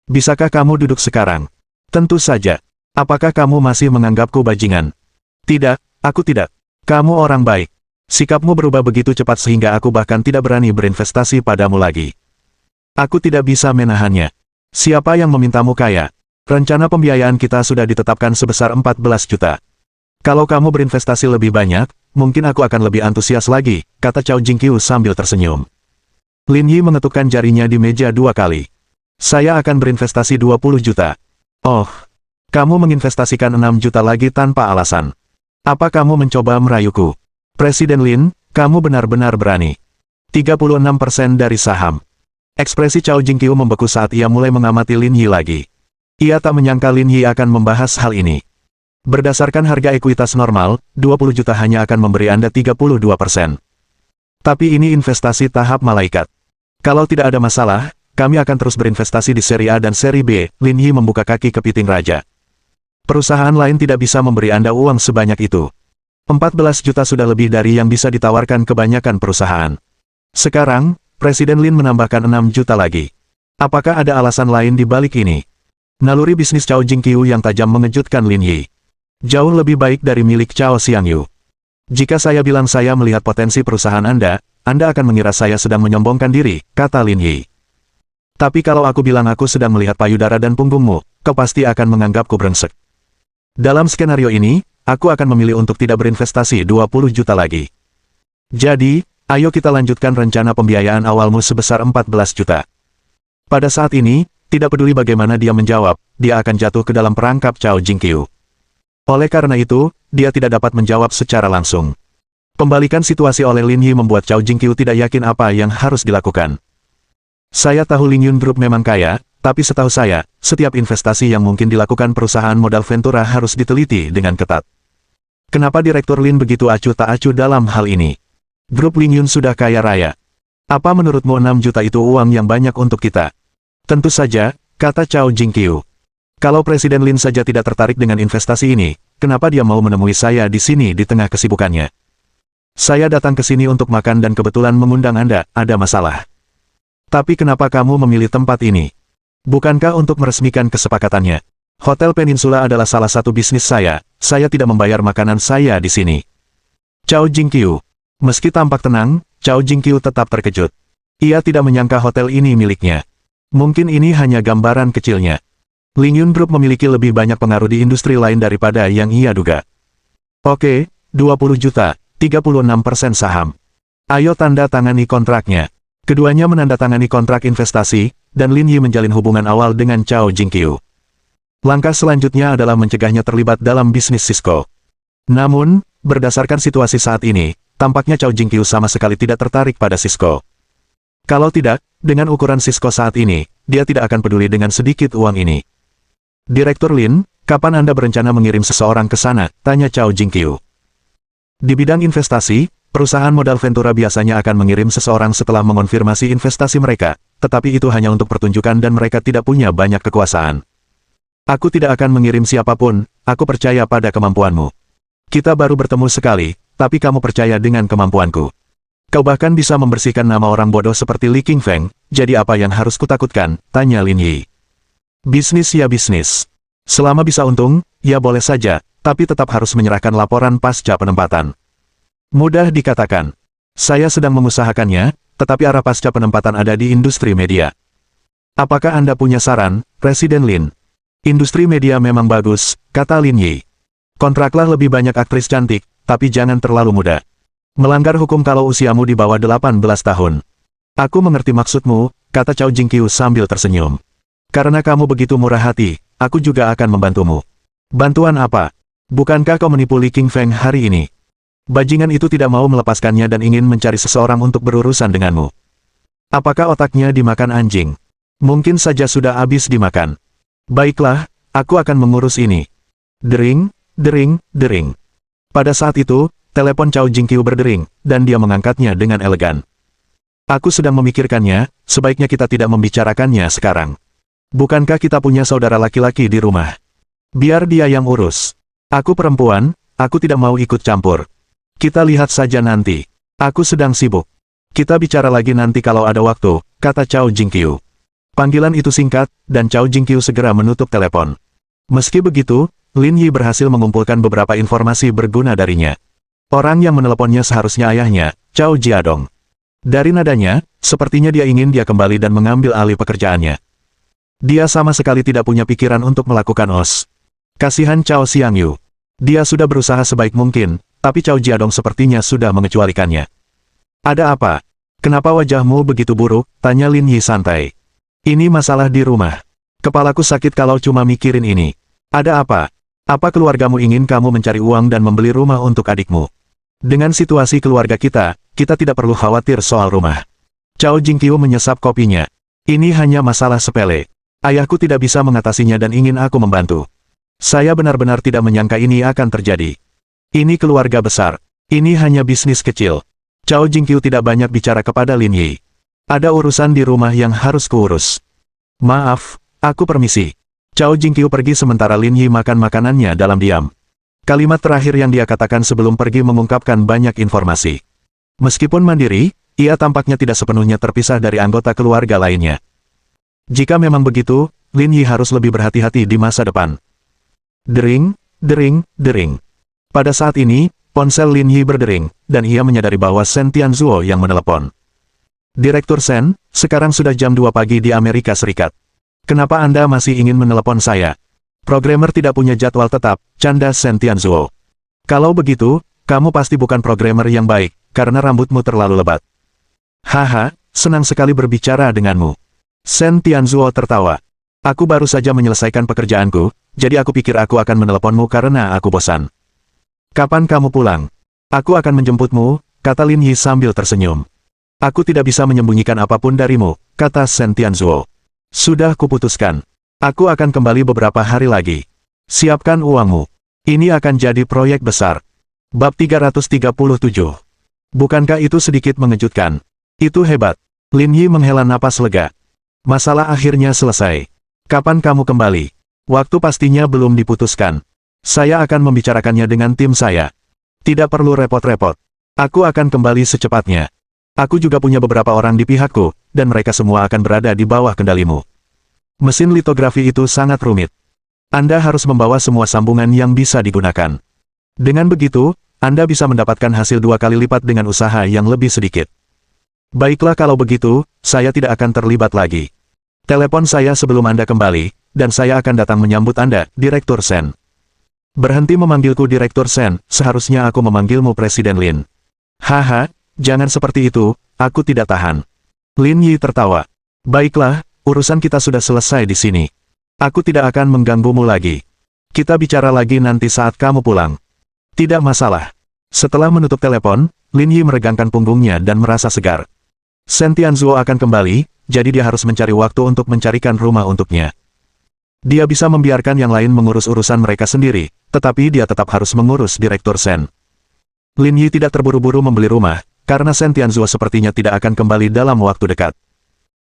Bisakah kamu duduk sekarang? Tentu saja. Apakah kamu masih menganggapku bajingan? Tidak, aku tidak. Kamu orang baik. Sikapmu berubah begitu cepat sehingga aku bahkan tidak berani berinvestasi padamu lagi. Aku tidak bisa menahannya. Siapa yang memintamu kaya? Rencana pembiayaan kita sudah ditetapkan sebesar 14 juta. Kalau kamu berinvestasi lebih banyak, mungkin aku akan lebih antusias lagi, kata Cao Jingqiu sambil tersenyum. Lin Yi mengetukkan jarinya di meja 2 kali. Saya akan berinvestasi 20 juta. Oh, kamu menginvestasikan 6 juta lagi tanpa alasan. Apa kamu mencoba merayuku? Presiden Lin, kamu benar-benar berani. 36% dari saham. Ekspresi Cao Jingqiu membeku saat ia mulai mengamati Lin Yi lagi. Ia tak menyangka Lin Yi akan membahas hal ini. Berdasarkan harga ekuitas normal, 20 juta hanya akan memberi Anda 32%. Tapi ini investasi tahap malaikat. Kalau tidak ada masalah, kami akan terus berinvestasi di seri A dan seri B, Lin Yi membuka kaki kepiting raja. Perusahaan lain tidak bisa memberi Anda uang sebanyak itu. 14 juta sudah lebih dari yang bisa ditawarkan kebanyakan perusahaan. Sekarang, Presiden Lin menambahkan 6 juta lagi. Apakah ada alasan lain di balik ini? Naluri bisnis Cao Jingqiu yang tajam mengejutkan Lin Yi. Jauh lebih baik dari milik Cao Xiangyu. Jika saya bilang saya melihat potensi perusahaan Anda akan mengira saya sedang menyombongkan diri, kata Lin Yi. Tapi kalau aku bilang aku sedang melihat payudara dan punggungmu, kau pasti akan menganggapku brengsek. Dalam skenario ini, aku akan memilih untuk tidak berinvestasi 20 juta lagi. Jadi, ayo kita lanjutkan rencana pembiayaan awalmu sebesar 14 juta. Pada saat ini, tidak peduli bagaimana dia menjawab, dia akan jatuh ke dalam perangkap Cao Jingqiu. Oleh karena itu, dia tidak dapat menjawab secara langsung. Pembalikan situasi oleh Lin Yi membuat Cao Jingqiu tidak yakin apa yang harus dilakukan. Saya tahu Lingyun Group memang kaya, tapi setahu saya, setiap investasi yang mungkin dilakukan perusahaan modal Ventura harus diteliti dengan ketat. Kenapa Direktur Lin begitu acuh tak acuh dalam hal ini? Grup Lingyun sudah kaya raya. Apa menurutmu 6 juta itu uang yang banyak untuk kita? Tentu saja, kata Cao Jingqiu. Kalau Presiden Lin saja tidak tertarik dengan investasi ini, kenapa dia mau menemui saya di sini di tengah kesibukannya? Saya datang ke sini untuk makan dan kebetulan mengundang Anda, ada masalah. Tapi kenapa kamu memilih tempat ini? Bukankah untuk meresmikan kesepakatannya? Hotel Peninsula adalah salah satu bisnis saya tidak membayar makanan saya di sini. Cao Jingqiu. Meski tampak tenang, Cao Jingqiu tetap terkejut. Ia tidak menyangka hotel ini miliknya. Mungkin ini hanya gambaran kecilnya. Lingyun Group memiliki lebih banyak pengaruh di industri lain daripada yang ia duga. Oke, 20 juta, 36% saham. Ayo tanda tangani kontraknya. Keduanya menandatangani kontrak investasi, dan Lin Yi menjalin hubungan awal dengan Cao Jingqiu. Langkah selanjutnya adalah mencegahnya terlibat dalam bisnis Cisco. Namun, berdasarkan situasi saat ini, tampaknya Cao Jingqiu sama sekali tidak tertarik pada Cisco. Kalau tidak, dengan ukuran Cisco saat ini, dia tidak akan peduli dengan sedikit uang ini. Direktur Lin, kapan Anda berencana mengirim seseorang ke sana? Tanya Cao Jingqiu. Di bidang investasi, perusahaan modal Ventura biasanya akan mengirim seseorang setelah mengonfirmasi investasi mereka, tetapi itu hanya untuk pertunjukan dan mereka tidak punya banyak kekuasaan. Aku tidak akan mengirim siapapun, aku percaya pada kemampuanmu. Kita baru bertemu sekali, tapi kamu percaya dengan kemampuanku. Kau bahkan bisa membersihkan nama orang bodoh seperti Li Qingfeng, jadi apa yang harus kutakutkan? Tanya Lin Yi. Bisnis ya bisnis. Selama bisa untung, ya boleh saja, tapi tetap harus menyerahkan laporan pasca penempatan. Mudah dikatakan. Saya sedang mengusahakannya, tetapi arah pasca penempatan ada di industri media. Apakah Anda punya saran, Presiden Lin? Industri media memang bagus, kata Lin Yi. Kontraklah lebih banyak aktris cantik, tapi jangan terlalu muda. Melanggar hukum kalau usiamu di bawah 18 tahun. Aku mengerti maksudmu, kata Cao Jingqiu sambil tersenyum. Karena kamu begitu murah hati, aku juga akan membantumu. Bantuan apa? Bukankah kau menipu Li Qingfeng hari ini? Bajingan itu tidak mau melepaskannya dan ingin mencari seseorang untuk berurusan denganmu. Apakah otaknya dimakan anjing? Mungkin saja sudah habis dimakan. Baiklah, aku akan mengurus ini. Dering, dering, dering. Pada saat itu, telepon Cao Jingqiu berdering, dan dia mengangkatnya dengan elegan. Aku sedang memikirkannya, sebaiknya kita tidak membicarakannya sekarang. Bukankah kita punya saudara laki-laki di rumah? Biar dia yang urus. Aku perempuan, aku tidak mau ikut campur. Kita lihat saja nanti. Aku sedang sibuk. Kita bicara lagi nanti kalau ada waktu, kata Cao Jingqiu. Panggilan itu singkat, dan Cao Jingqiu segera menutup telepon. Meski begitu, Lin Yi berhasil mengumpulkan beberapa informasi berguna darinya. Orang yang meneleponnya seharusnya ayahnya, Cao Jiadong. Dari nadanya, sepertinya dia ingin dia kembali dan mengambil alih pekerjaannya. Dia sama sekali tidak punya pikiran untuk melakukan OS. Kasihan Cao Xiangyu. Dia sudah berusaha sebaik mungkin, tapi Cao Jiadong sepertinya sudah mengecualikannya. Ada apa? Kenapa wajahmu begitu buruk? Tanya Lin Yi santai. Ini masalah di rumah. Kepalaku sakit kalau cuma mikirin ini. Ada apa? Apa keluargamu ingin kamu mencari uang dan membeli rumah untuk adikmu? Dengan situasi keluarga kita tidak perlu khawatir soal rumah. Cao Jingqiu menyesap kopinya. Ini hanya masalah sepele. Ayahku tidak bisa mengatasinya dan ingin aku membantu. Saya benar-benar tidak menyangka ini akan terjadi. Ini keluarga besar. Ini hanya bisnis kecil. Cao Jingqiu tidak banyak bicara kepada Lin Yi. Ada urusan di rumah yang harus kuurus. Maaf, aku permisi. Cao Jingqiu pergi sementara Lin Yi makan makanannya dalam diam. Kalimat terakhir yang dia katakan sebelum pergi mengungkapkan banyak informasi. Meskipun mandiri, ia tampaknya tidak sepenuhnya terpisah dari anggota keluarga lainnya. Jika memang begitu, Lin Yi harus lebih berhati-hati di masa depan. Dering, dering, dering. Pada saat ini, ponsel Lin Yi berdering, dan ia menyadari bahwa Shen Tianzuo yang menelepon. Direktur Shen, sekarang sudah jam 2 pagi di Amerika Serikat. Kenapa Anda masih ingin menelepon saya? Programmer tidak punya jadwal tetap, canda Shen Tianzuo. Kalau begitu, kamu pasti bukan programmer yang baik, karena rambutmu terlalu lebat. Haha, senang sekali berbicara denganmu. Shen Tianzuo tertawa. Aku baru saja menyelesaikan pekerjaanku, jadi aku pikir aku akan meneleponmu karena aku bosan. Kapan kamu pulang? Aku akan menjemputmu, kata Lin Yi sambil tersenyum. Aku tidak bisa menyembunyikan apapun darimu, kata Shen Tianzuo. Sudah kuputuskan. Aku akan kembali beberapa hari lagi. Siapkan uangmu. Ini akan jadi proyek besar. Bab 337. Bukankah itu sedikit mengejutkan? Itu hebat. Lin Yi menghela napas lega. Masalah akhirnya selesai. Kapan kamu kembali? Waktu pastinya belum diputuskan. Saya akan membicarakannya dengan tim saya. Tidak perlu repot-repot. Aku akan kembali secepatnya. Aku juga punya beberapa orang di pihakku, dan mereka semua akan berada di bawah kendalimu. Mesin litografi itu sangat rumit. Anda harus membawa semua sambungan yang bisa digunakan. Dengan begitu, Anda bisa mendapatkan hasil 2 kali lipat dengan usaha yang lebih sedikit. Baiklah kalau begitu, saya tidak akan terlibat lagi. Telepon saya sebelum Anda kembali, dan saya akan datang menyambut Anda, Direktur Shen. Berhenti memanggilku Direktur Shen, seharusnya aku memanggilmu Presiden Lin. Haha, jangan seperti itu, aku tidak tahan. Lin Yi tertawa. Baiklah, urusan kita sudah selesai di sini. Aku tidak akan mengganggumu lagi. Kita bicara lagi nanti saat kamu pulang. Tidak masalah. Setelah menutup telepon, Lin Yi meregangkan punggungnya dan merasa segar. Shen Tianzuo akan kembali, jadi dia harus mencari waktu untuk mencarikan rumah untuknya. Dia bisa membiarkan yang lain mengurus urusan mereka sendiri, tetapi dia tetap harus mengurus Direktur Shen. Lin Yi tidak terburu-buru membeli rumah, karena Shen Tianzuo sepertinya tidak akan kembali dalam waktu dekat.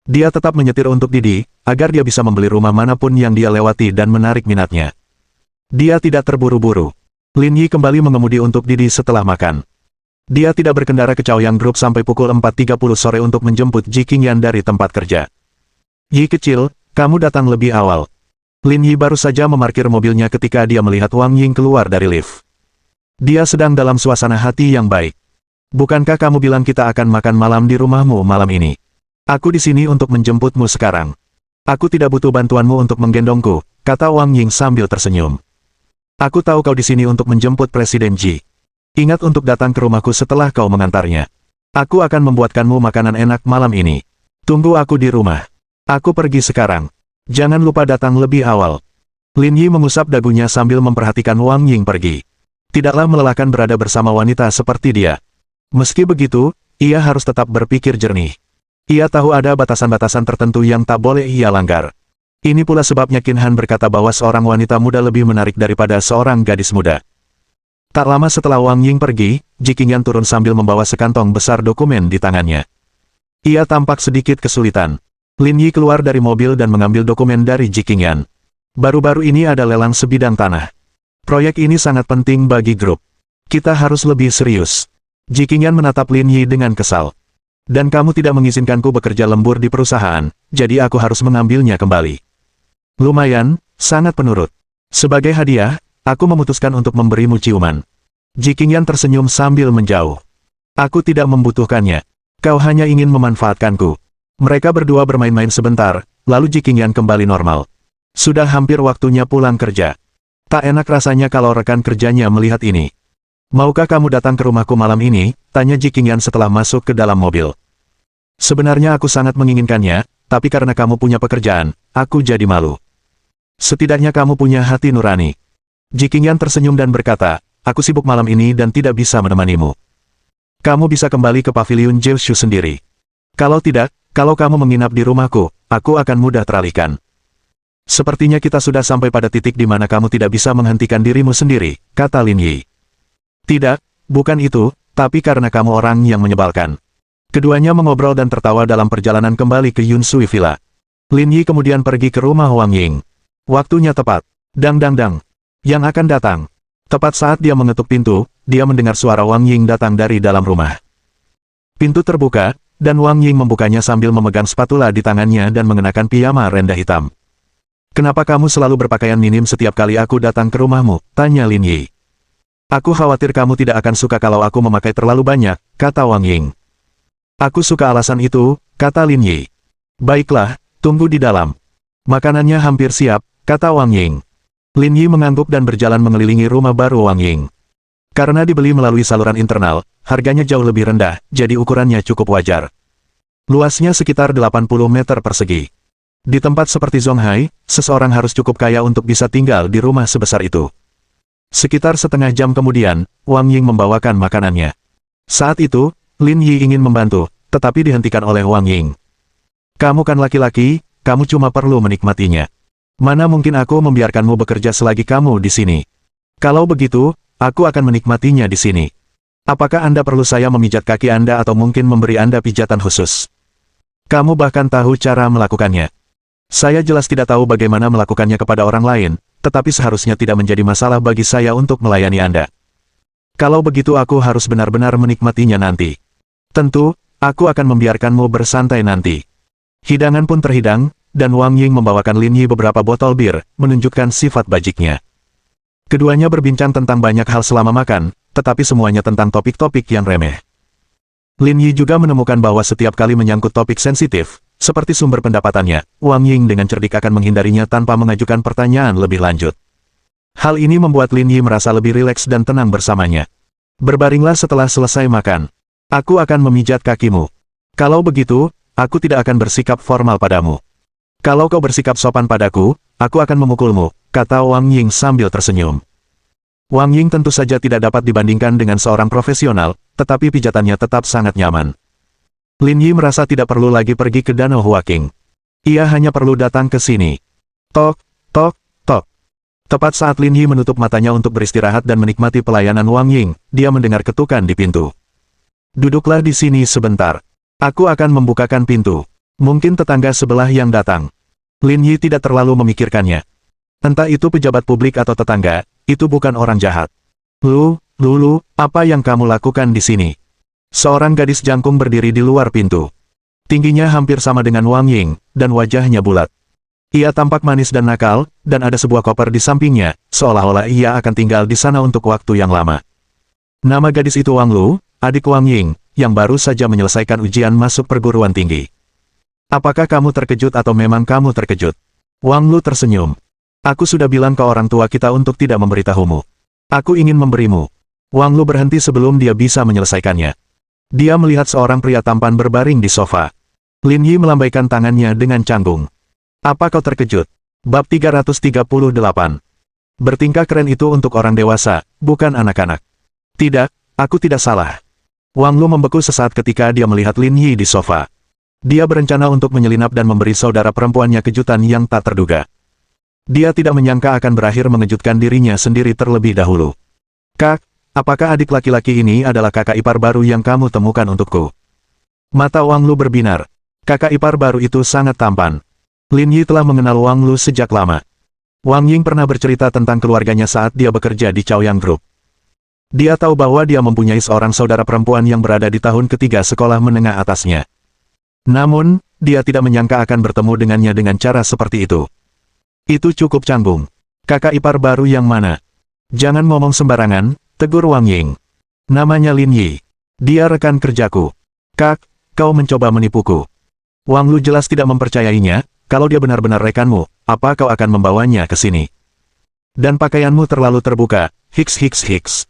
Dia tetap menyetir untuk Didi, agar dia bisa membeli rumah manapun yang dia lewati dan menarik minatnya. Dia tidak terburu-buru. Lin Yi kembali mengemudi untuk Didi setelah makan. Dia tidak berkendara ke Chaoyang Group sampai pukul 4.30 sore untuk menjemput Ji Qingyan dari tempat kerja. Yi kecil, kamu datang lebih awal. Lin Yi baru saja memarkir mobilnya ketika dia melihat Wang Ying keluar dari lift. Dia sedang dalam suasana hati yang baik. Bukankah kamu bilang kita akan makan malam di rumahmu malam ini? Aku di sini untuk menjemputmu sekarang. Aku tidak butuh bantuanmu untuk menggendongku, kata Wang Ying sambil tersenyum. Aku tahu kau di sini untuk menjemput Presiden Ji. Ingat untuk datang ke rumahku setelah kau mengantarnya. Aku akan membuatkanmu makanan enak malam ini. Tunggu aku di rumah. Aku pergi sekarang. Jangan lupa datang lebih awal. Lin Yi mengusap dagunya sambil memperhatikan Wang Ying pergi. Tidaklah melelahkan berada bersama wanita seperti dia. Meski begitu, ia harus tetap berpikir jernih. Ia tahu ada batasan-batasan tertentu yang tak boleh ia langgar. Ini pula sebabnya Qin Han berkata bahwa seorang wanita muda lebih menarik daripada seorang gadis muda. Tak lama setelah Wang Ying pergi, Ji Qingyan turun sambil membawa sekantong besar dokumen di tangannya. Ia tampak sedikit kesulitan. Lin Yi keluar dari mobil dan mengambil dokumen dari Ji Qingyan. Baru-baru ini ada lelang sebidang tanah. Proyek ini sangat penting bagi grup. Kita harus lebih serius. Ji Qingyan menatap Lin Yi dengan kesal. Dan kamu tidak mengizinkanku bekerja lembur di perusahaan, jadi aku harus mengambilnya kembali. Lumayan, sangat penurut. Sebagai hadiah, aku memutuskan untuk memberimu ciuman. Ji Qingyan tersenyum sambil menjauh. Aku tidak membutuhkannya. Kau hanya ingin memanfaatkanku. Mereka berdua bermain-main sebentar, lalu Ji Qingyan kembali normal. Sudah hampir waktunya pulang kerja. Tak enak rasanya kalau rekan kerjanya melihat ini. Maukah kamu datang ke rumahku malam ini? Tanya Ji Qingyan setelah masuk ke dalam mobil. Sebenarnya aku sangat menginginkannya, tapi karena kamu punya pekerjaan, aku jadi malu. Setidaknya kamu punya hati nurani. Ji Qingyan tersenyum dan berkata, aku sibuk malam ini dan tidak bisa menemanimu. Kamu bisa kembali ke pavilion Jeushu sendiri. Kalau tidak, kalau kamu menginap di rumahku, aku akan mudah teralihkan. Sepertinya kita sudah sampai pada titik di mana kamu tidak bisa menghentikan dirimu sendiri, kata Lin Yi. Tidak, bukan itu, tapi karena kamu orang yang menyebalkan. Keduanya mengobrol dan tertawa dalam perjalanan kembali ke Yun Sui Villa. Lin Yi kemudian pergi ke rumah Wang Ying. Waktunya tepat. Dang dang dang. Yang akan datang. Tepat saat dia mengetuk pintu, dia mendengar suara Wang Ying datang dari dalam rumah. Pintu terbuka, dan Wang Ying membukanya sambil memegang spatula di tangannya dan mengenakan piyama rendah hitam. Kenapa kamu selalu berpakaian minim setiap kali aku datang ke rumahmu? Tanya Lin Yi. Aku khawatir kamu tidak akan suka kalau aku memakai terlalu banyak, kata Wang Ying. Aku suka alasan itu, kata Lin Yi. Baiklah, tunggu di dalam. Makanannya hampir siap, kata Wang Ying. Lin Yi mengangguk dan berjalan mengelilingi rumah baru Wang Ying. Karena dibeli melalui saluran internal, harganya jauh lebih rendah, jadi ukurannya cukup wajar. Luasnya sekitar 80 meter persegi. Di tempat seperti Zonghai, seseorang harus cukup kaya untuk bisa tinggal di rumah sebesar itu. Sekitar setengah jam kemudian, Wang Ying membawakan makanannya. Saat itu, Lin Yi ingin membantu, tetapi dihentikan oleh Wang Ying. Kamu kan laki-laki, kamu cuma perlu menikmatinya. Mana mungkin aku membiarkanmu bekerja selagi kamu di sini. Kalau begitu, aku akan menikmatinya di sini. Apakah Anda perlu saya memijat kaki Anda atau mungkin memberi Anda pijatan khusus? Kamu bahkan tahu cara melakukannya. Saya jelas tidak tahu bagaimana melakukannya kepada orang lain, tetapi seharusnya tidak menjadi masalah bagi saya untuk melayani Anda. Kalau begitu aku harus benar-benar menikmatinya nanti. Tentu, aku akan membiarkanmu bersantai nanti. Hidangan pun terhidang, dan Wang Ying membawakan Lin Yi beberapa botol bir, menunjukkan sifat bajiknya. Keduanya berbincang tentang banyak hal selama makan, tetapi semuanya tentang topik-topik yang remeh. Lin Yi juga menemukan bahwa setiap kali menyangkut topik sensitif, seperti sumber pendapatannya, Wang Ying dengan cerdik akan menghindarinya tanpa mengajukan pertanyaan lebih lanjut. Hal ini membuat Lin Yi merasa lebih rileks dan tenang bersamanya. Berbaringlah setelah selesai makan. Aku akan memijat kakimu. Kalau begitu, aku tidak akan bersikap formal padamu. Kalau kau bersikap sopan padaku, aku akan memukulmu, kata Wang Ying sambil tersenyum. Wang Ying tentu saja tidak dapat dibandingkan dengan seorang profesional, tetapi pijatannya tetap sangat nyaman. Lin Yi merasa tidak perlu lagi pergi ke Danau Huaqing. Ia hanya perlu datang ke sini. Tok, tok, tok. Tepat saat Lin Yi menutup matanya untuk beristirahat dan menikmati pelayanan Wang Ying, dia mendengar ketukan di pintu. Duduklah di sini sebentar. Aku akan membukakan pintu. Mungkin tetangga sebelah yang datang. Lin Yi tidak terlalu memikirkannya. Entah itu pejabat publik atau tetangga, itu bukan orang jahat. Lulu, apa yang kamu lakukan di sini? Seorang gadis jangkung berdiri di luar pintu. Tingginya hampir sama dengan Wang Ying, dan wajahnya bulat. Ia tampak manis dan nakal, dan ada sebuah koper di sampingnya, seolah-olah ia akan tinggal di sana untuk waktu yang lama. Nama gadis itu Wang Lu, adik Wang Ying, yang baru saja menyelesaikan ujian masuk perguruan tinggi. Apakah kamu terkejut atau memang kamu terkejut? Wang Lu tersenyum. Aku sudah bilang ke orang tua kita untuk tidak memberitahumu. Aku ingin memberimu. Wang Lu berhenti sebelum dia bisa menyelesaikannya. Dia melihat seorang pria tampan berbaring di sofa. Lin Yi melambaikan tangannya dengan canggung. Apa kau terkejut? Bab 338. Bertingkah keren itu untuk orang dewasa, bukan anak-anak. Tidak, aku tidak salah. Wang Lu membeku sesaat ketika dia melihat Lin Yi di sofa. Dia berencana untuk menyelinap dan memberi saudara perempuannya kejutan yang tak terduga. Dia tidak menyangka akan berakhir mengejutkan dirinya sendiri terlebih dahulu. Kak, apakah adik laki-laki ini adalah kakak ipar baru yang kamu temukan untukku? Mata Wang Lu berbinar. Kakak ipar baru itu sangat tampan. Lin Yi telah mengenal Wang Lu sejak lama. Wang Ying pernah bercerita tentang keluarganya saat dia bekerja di Chaoyang Group. Dia tahu bahwa dia mempunyai seorang saudara perempuan yang berada di tahun ketiga sekolah menengah atasnya. Namun, dia tidak menyangka akan bertemu dengannya dengan cara seperti itu. Itu cukup canggung. Kakak ipar baru yang mana? Jangan ngomong sembarangan, tegur Wang Ying. Namanya Lin Yi. Dia rekan kerjaku. Kak, kau mencoba menipuku. Wang Lu jelas tidak mempercayainya. Kalau dia benar-benar rekanmu, apa kau akan membawanya ke sini? Dan pakaianmu terlalu terbuka, hiks.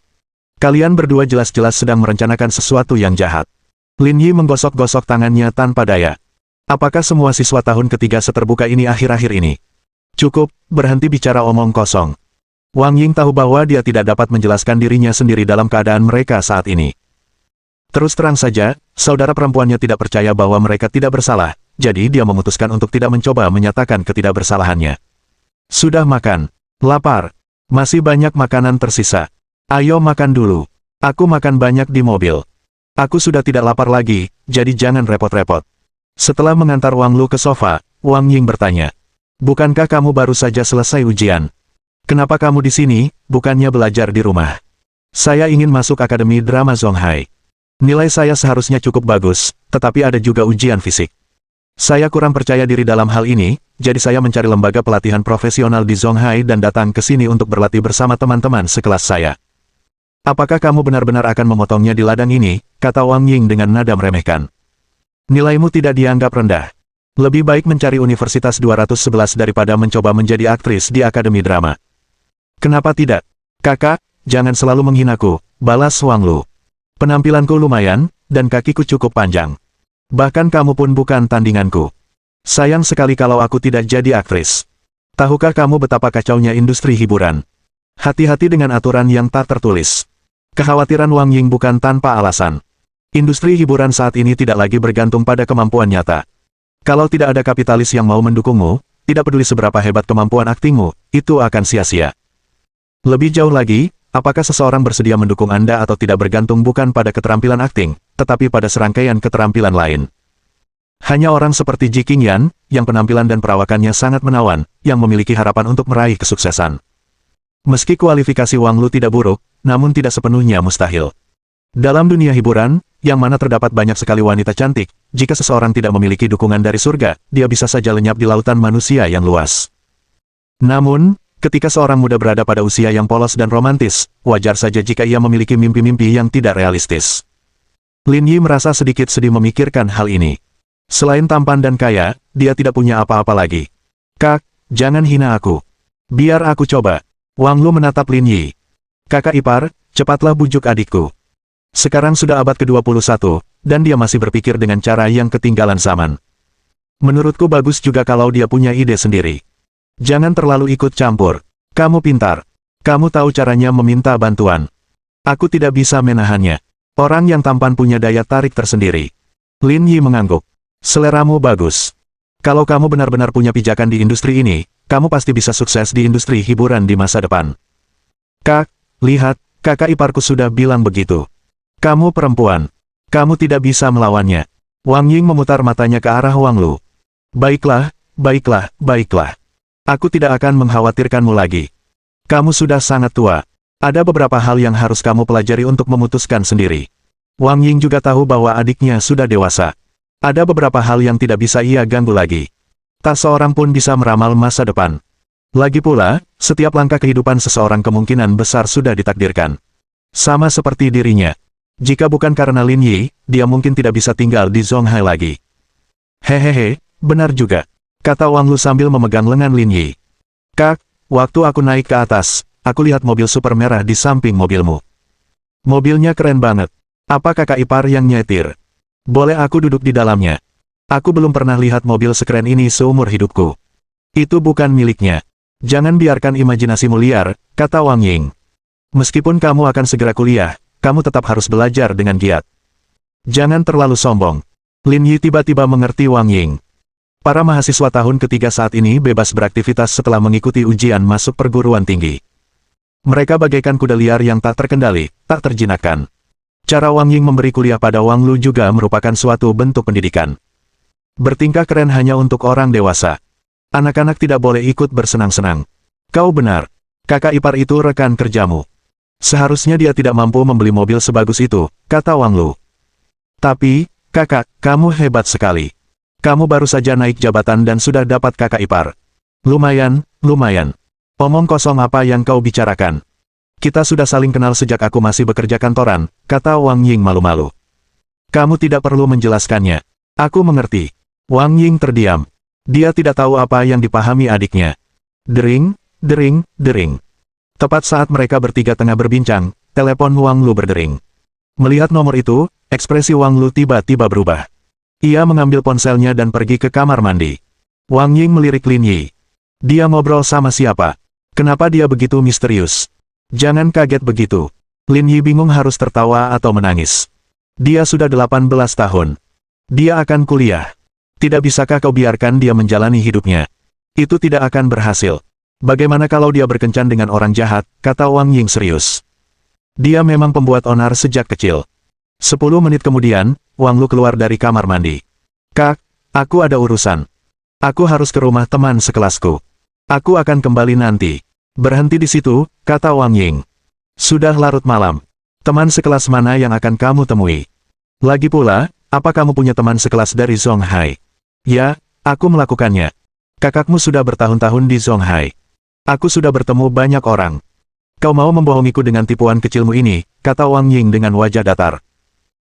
Kalian berdua jelas-jelas sedang merencanakan sesuatu yang jahat. Lin Yi menggosok-gosok tangannya tanpa daya. Apakah semua siswa tahun ketiga seterbuka ini akhir-akhir ini? Cukup, berhenti bicara omong kosong. Wang Ying tahu bahwa dia tidak dapat menjelaskan dirinya sendiri dalam keadaan mereka saat ini. Terus terang saja, saudara perempuannya tidak percaya bahwa mereka tidak bersalah. Jadi dia memutuskan untuk tidak mencoba menyatakan ketidakbersalahannya. Sudah makan. Lapar. Masih banyak makanan tersisa. Ayo makan dulu. Aku makan banyak di mobil. Aku sudah tidak lapar lagi, jadi jangan repot-repot. Setelah mengantar Wang Lu ke sofa, Wang Ying bertanya. Bukankah kamu baru saja selesai ujian? Kenapa kamu di sini, bukannya belajar di rumah? Saya ingin masuk Akademi Drama Zonghai. Nilai saya seharusnya cukup bagus, tetapi ada juga ujian fisik. Saya kurang percaya diri dalam hal ini, jadi saya mencari lembaga pelatihan profesional di Zonghai dan datang ke sini untuk berlatih bersama teman-teman sekelas saya. Apakah kamu benar-benar akan memotongnya di ladang ini? Kata Wang Ying dengan nada meremehkan. Nilaimu tidak dianggap rendah. Lebih baik mencari Universitas 211 daripada mencoba menjadi aktris di Akademi Drama. Kenapa tidak? Kakak, jangan selalu menghinaku, balas Wang Lu. Penampilanku lumayan, dan kakiku cukup panjang. Bahkan kamu pun bukan tandinganku. Sayang sekali kalau aku tidak jadi aktris. Tahukah kamu betapa kacaunya industri hiburan? Hati-hati dengan aturan yang tak tertulis. Kekhawatiran Wang Ying bukan tanpa alasan. Industri hiburan saat ini tidak lagi bergantung pada kemampuan nyata. Kalau tidak ada kapitalis yang mau mendukungmu, tidak peduli seberapa hebat kemampuan aktingmu, itu akan sia-sia. Lebih jauh lagi, apakah seseorang bersedia mendukung Anda atau tidak bergantung bukan pada keterampilan akting, tetapi pada serangkaian keterampilan lain. Hanya orang seperti Ji Qingyan, yang penampilan dan perawakannya sangat menawan, yang memiliki harapan untuk meraih kesuksesan. Meski kualifikasi Wang Lu tidak buruk, namun tidak sepenuhnya mustahil. Dalam dunia hiburan, yang mana terdapat banyak sekali wanita cantik, jika seseorang tidak memiliki dukungan dari surga, dia bisa saja lenyap di lautan manusia yang luas. Namun, ketika seorang muda berada pada usia yang polos dan romantis, wajar saja jika ia memiliki mimpi-mimpi yang tidak realistis. Lin Yi merasa sedikit sedih memikirkan hal ini. Selain tampan dan kaya, dia tidak punya apa-apa lagi. Kak, jangan hina aku. Biar aku coba. Wang Lu menatap Lin Yi. Kakak ipar, cepatlah bujuk adikku. Sekarang sudah abad ke-21, dan dia masih berpikir dengan cara yang ketinggalan zaman. Menurutku bagus juga kalau dia punya ide sendiri. Jangan terlalu ikut campur. Kamu pintar. Kamu tahu caranya meminta bantuan. Aku tidak bisa menahannya. Orang yang tampan punya daya tarik tersendiri. Lin Yi mengangguk. Seleramu bagus. Kalau kamu benar-benar punya pijakan di industri ini, kamu pasti bisa sukses di industri hiburan di masa depan. Kak, lihat, kakak iparku sudah bilang begitu. Kamu perempuan. Kamu tidak bisa melawannya. Wang Ying memutar matanya ke arah Wang Lu. Baiklah. Aku tidak akan mengkhawatirkanmu lagi. Kamu sudah sangat tua. Ada beberapa hal yang harus kamu pelajari untuk memutuskan sendiri. Wang Ying juga tahu bahwa adiknya sudah dewasa. Ada beberapa hal yang tidak bisa ia ganggu lagi. Tak seorang pun bisa meramal masa depan. Lagi pula, setiap langkah kehidupan seseorang kemungkinan besar sudah ditakdirkan. Sama seperti dirinya. Jika bukan karena Lin Yi, dia mungkin tidak bisa tinggal di Zonghai lagi. Hehehe, benar juga. Kata Wang Lu sambil memegang lengan Lin Yi. Kak, waktu aku naik ke atas, aku lihat mobil super merah di samping mobilmu. Mobilnya keren banget. Apa kakak ipar yang nyetir? Boleh aku duduk di dalamnya? Aku belum pernah lihat mobil sekeren ini seumur hidupku. Itu bukan miliknya. Jangan biarkan imajinasimu liar, kata Wang Ying. Meskipun kamu akan segera kuliah, kamu tetap harus belajar dengan giat. Jangan terlalu sombong. Lin Yi tiba-tiba mengerti Wang Ying. Para mahasiswa tahun ketiga saat ini bebas beraktivitas setelah mengikuti ujian masuk perguruan tinggi. Mereka bagaikan kuda liar yang tak terkendali, tak terjinakkan. Cara Wang Ying memberi kuliah pada Wang Lu juga merupakan suatu bentuk pendidikan. Bertingkah keren hanya untuk orang dewasa. Anak-anak tidak boleh ikut bersenang-senang. Kau benar. Kakak ipar itu rekan kerjamu. Seharusnya dia tidak mampu membeli mobil sebagus itu, kata Wang Lu. Tapi, kakak, kamu hebat sekali. Kamu baru saja naik jabatan dan sudah dapat kakak ipar. Lumayan, lumayan. Omong kosong apa yang kau bicarakan? Kita sudah saling kenal sejak aku masih bekerja kantoran, kata Wang Ying malu-malu. Kamu tidak perlu menjelaskannya. Aku mengerti. Wang Ying terdiam. Dia tidak tahu apa yang dipahami adiknya. Dering, dering, dering. Tepat saat mereka bertiga tengah berbincang, telepon Wang Lu berdering. Melihat nomor itu, ekspresi Wang Lu tiba-tiba berubah. Ia mengambil ponselnya dan pergi ke kamar mandi. Wang Ying melirik Lin Yi. Dia ngobrol sama siapa? Kenapa dia begitu misterius? Jangan kaget begitu. Lin Yi bingung harus tertawa atau menangis. Dia sudah 18 tahun. Dia akan kuliah. Tidak bisakah kau biarkan dia menjalani hidupnya? Itu tidak akan berhasil. Bagaimana kalau dia berkencan dengan orang jahat, kata Wang Ying serius. Dia memang pembuat onar sejak kecil. 10 menit kemudian, Wang Lu keluar dari kamar mandi. Kak, aku ada urusan. Aku harus ke rumah teman sekelasku. Aku akan kembali nanti. Berhenti di situ, kata Wang Ying. Sudah larut malam. Teman sekelas mana yang akan kamu temui? Lagi pula, apa kamu punya teman sekelas dari Zonghai? Ya, aku melakukannya. Kakakmu sudah bertahun-tahun di Zonghai. Aku sudah bertemu banyak orang. Kau mau membohongiku dengan tipuan kecilmu ini, kata Wang Ying dengan wajah datar.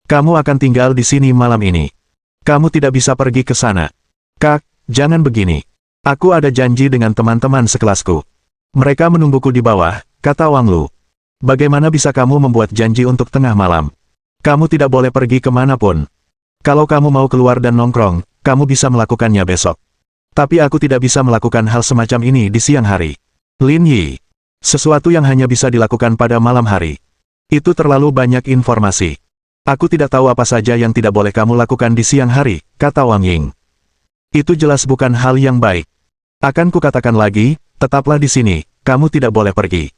Kamu akan tinggal di sini malam ini. Kamu tidak bisa pergi ke sana. Kak, jangan begini. Aku ada janji dengan teman-teman sekelasku. Mereka menungguku di bawah, kata Wang Lu. Bagaimana bisa kamu membuat janji untuk tengah malam? Kamu tidak boleh pergi kemanapun. Kalau kamu mau keluar dan nongkrong, kamu bisa melakukannya besok. Tapi aku tidak bisa melakukan hal semacam ini di siang hari. Lin Yi. Sesuatu yang hanya bisa dilakukan pada malam hari. Itu terlalu banyak informasi. Aku tidak tahu apa saja yang tidak boleh kamu lakukan di siang hari, kata Wang Ying. Itu jelas bukan hal yang baik. Akan kukatakan lagi, tetaplah di sini, kamu tidak boleh pergi.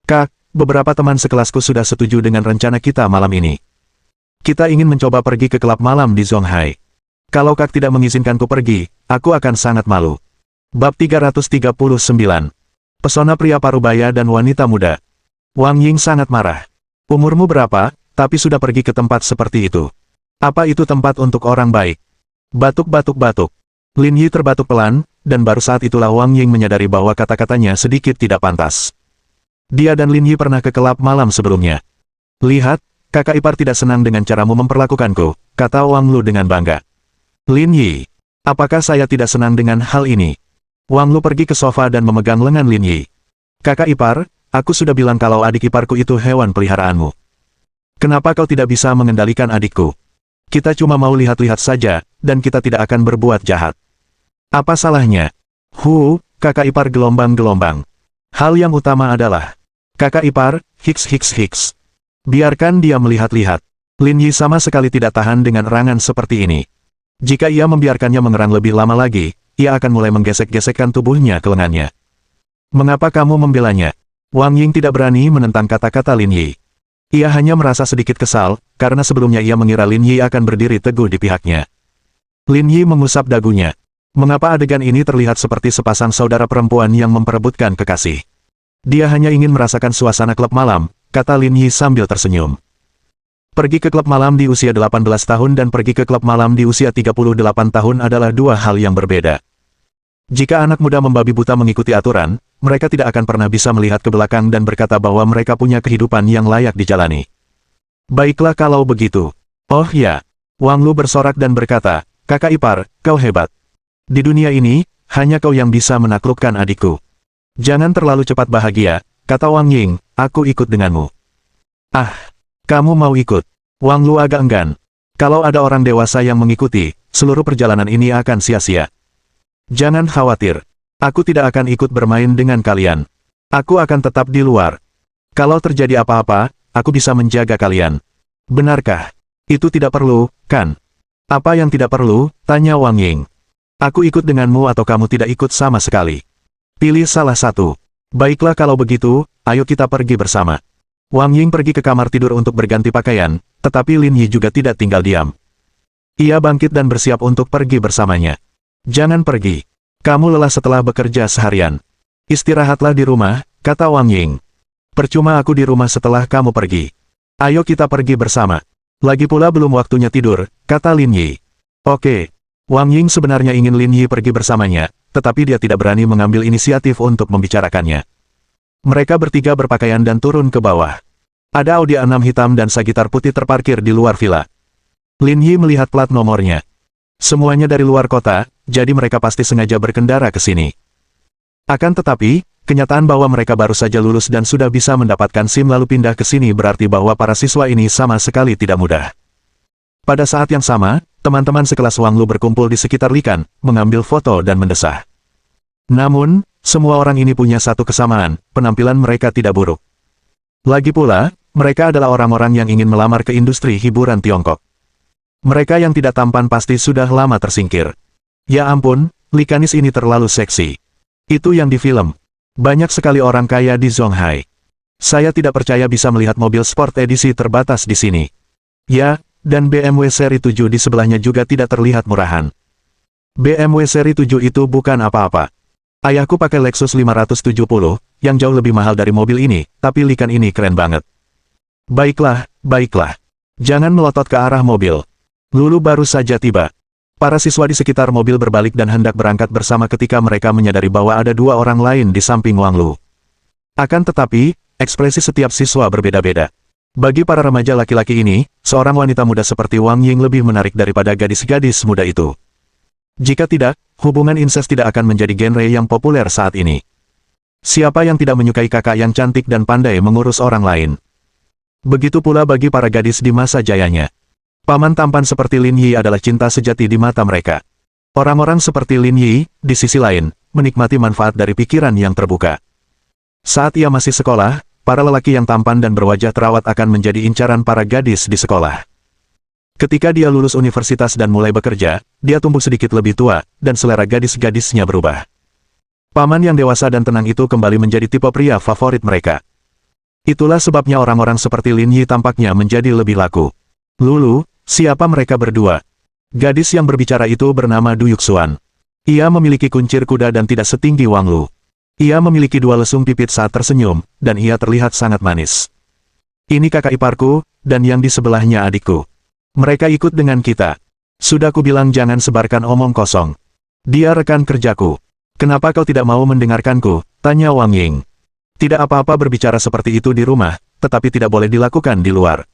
Kak, beberapa teman sekelasku sudah setuju dengan rencana kita malam ini. Kita ingin mencoba pergi ke klub malam di Zonghai. Kalau Kak tidak mengizinkanku pergi, aku akan sangat malu. Bab 339. Pesona pria parubaya dan wanita muda. Wang Ying sangat marah. Umurmu berapa, tapi sudah pergi ke tempat seperti itu? Apa itu tempat untuk orang baik? Batuk-batuk-batuk. Lin Yi terbatuk pelan, dan baru saat itulah Wang Ying menyadari bahwa kata-katanya sedikit tidak pantas. Dia dan Lin Yi pernah ke klub malam sebelumnya. Lihat, kakak ipar tidak senang dengan caramu memperlakukanku, kata Wang Lu dengan bangga. Lin Yi, apakah saya tidak senang dengan hal ini? Wang Lu pergi ke sofa dan memegang lengan Lin Yi. Kakak ipar, aku sudah bilang kalau adik iparku itu hewan peliharaanmu. Kenapa kau tidak bisa mengendalikan adikku? Kita cuma mau lihat-lihat saja, dan kita tidak akan berbuat jahat. Apa salahnya? Kakak ipar gelombang-gelombang. Hal yang utama adalah, kakak ipar, hiks. Biarkan dia melihat-lihat. Lin Yi sama sekali tidak tahan dengan erangan seperti ini. Jika ia membiarkannya mengerang lebih lama lagi, ia akan mulai menggesek-gesekkan tubuhnya ke lengannya. Mengapa kamu membelanya? Wang Ying tidak berani menentang kata-kata Lin Yi. Ia hanya merasa sedikit kesal, karena sebelumnya ia mengira Lin Yi akan berdiri teguh di pihaknya. Lin Yi mengusap dagunya. Mengapa adegan ini terlihat seperti sepasang saudara perempuan yang memperebutkan kekasih? Dia hanya ingin merasakan suasana klub malam, kata Lin Yi sambil tersenyum. Pergi ke klub malam di usia 18 tahun dan pergi ke klub malam di usia 38 tahun adalah dua hal yang berbeda. Jika anak muda membabi buta mengikuti aturan, mereka tidak akan pernah bisa melihat ke belakang dan berkata bahwa mereka punya kehidupan yang layak dijalani. Baiklah kalau begitu. Oh ya. Wang Lu bersorak dan berkata, kakak ipar, kau hebat. Di dunia ini, hanya kau yang bisa menaklukkan adikku. Jangan terlalu cepat bahagia, kata Wang Ying, aku ikut denganmu. Ah. Kamu mau ikut? Wang Lu agak enggan. Kalau ada orang dewasa yang mengikuti, seluruh perjalanan ini akan sia-sia. Jangan khawatir. Aku tidak akan ikut bermain dengan kalian. Aku akan tetap di luar. Kalau terjadi apa-apa, aku bisa menjaga kalian. Benarkah? Itu tidak perlu, kan? Apa yang tidak perlu? Tanya Wang Ying. Aku ikut denganmu atau kamu tidak ikut sama sekali. Pilih salah satu. Baiklah kalau begitu, ayo kita pergi bersama. Wang Ying pergi ke kamar tidur untuk berganti pakaian, tetapi Lin Yi juga tidak tinggal diam. Ia bangkit dan bersiap untuk pergi bersamanya. Jangan pergi. Kamu lelah setelah bekerja seharian. Istirahatlah di rumah, kata Wang Ying. Percuma aku di rumah setelah kamu pergi. Ayo kita pergi bersama. Lagi pula belum waktunya tidur, kata Lin Yi. Oke. Wang Ying sebenarnya ingin Lin Yi pergi bersamanya, tetapi dia tidak berani mengambil inisiatif untuk membicarakannya. Mereka bertiga berpakaian dan turun ke bawah. Ada Audi A6 hitam dan Sagitar putih terparkir di luar villa. Lin Yi melihat plat nomornya. Semuanya dari luar kota, jadi mereka pasti sengaja berkendara ke sini. Akan tetapi, kenyataan bahwa mereka baru saja lulus dan sudah bisa mendapatkan SIM lalu pindah ke sini berarti bahwa para siswa ini sama sekali tidak mudah. Pada saat yang sama, teman-teman sekelas Wang Lu berkumpul di sekitar Likan, mengambil foto dan mendesah. Namun, semua orang ini punya satu kesamaan, penampilan mereka tidak buruk. Lagi pula, mereka adalah orang-orang yang ingin melamar ke industri hiburan Tiongkok. Mereka yang tidak tampan pasti sudah lama tersingkir. Ya ampun, Likanis ini terlalu seksi. Itu yang di film. Banyak sekali orang kaya di Zonghai. Saya tidak percaya bisa melihat mobil sport edisi terbatas di sini. Ya, dan BMW seri 7 di sebelahnya juga tidak terlihat murahan. BMW seri 7 itu bukan apa-apa. Ayahku pakai Lexus 570, yang jauh lebih mahal dari mobil ini, tapi Likan ini keren banget. Baiklah, baiklah. Jangan melotot ke arah mobil. Lulu baru saja tiba. Para siswa di sekitar mobil berbalik dan hendak berangkat bersama ketika mereka menyadari bahwa ada dua orang lain di samping Wang Lu. Akan tetapi, ekspresi setiap siswa berbeda-beda. Bagi para remaja laki-laki ini, seorang wanita muda seperti Wang Ying lebih menarik daripada gadis-gadis muda itu. Jika tidak, hubungan incest tidak akan menjadi genre yang populer saat ini. Siapa yang tidak menyukai kakak yang cantik dan pandai mengurus orang lain? Begitu pula bagi para gadis di masa jayanya. Paman tampan seperti Lin Yi adalah cinta sejati di mata mereka. Orang-orang seperti Lin Yi, di sisi lain, menikmati manfaat dari pikiran yang terbuka. Saat ia masih sekolah, para lelaki yang tampan dan berwajah terawat akan menjadi incaran para gadis di sekolah. Ketika dia lulus universitas dan mulai bekerja, dia tumbuh sedikit lebih tua, dan selera gadis-gadisnya berubah. Paman yang dewasa dan tenang itu kembali menjadi tipe pria favorit mereka. Itulah sebabnya orang-orang seperti Lin Yi tampaknya menjadi lebih laku. Lulu, siapa mereka berdua? Gadis yang berbicara itu bernama Du Yuxuan. Ia memiliki kuncir kuda dan tidak setinggi Wang Lu. Ia memiliki dua lesung pipit saat tersenyum, dan ia terlihat sangat manis. Ini kakak iparku, dan yang di sebelahnya adikku. Mereka ikut dengan kita. Sudah kubilang jangan sebarkan omong kosong. Dia rekan kerjaku. Kenapa kau tidak mau mendengarkanku? Tanya Wang Ying. Tidak apa-apa berbicara seperti itu di rumah, tetapi tidak boleh dilakukan di luar.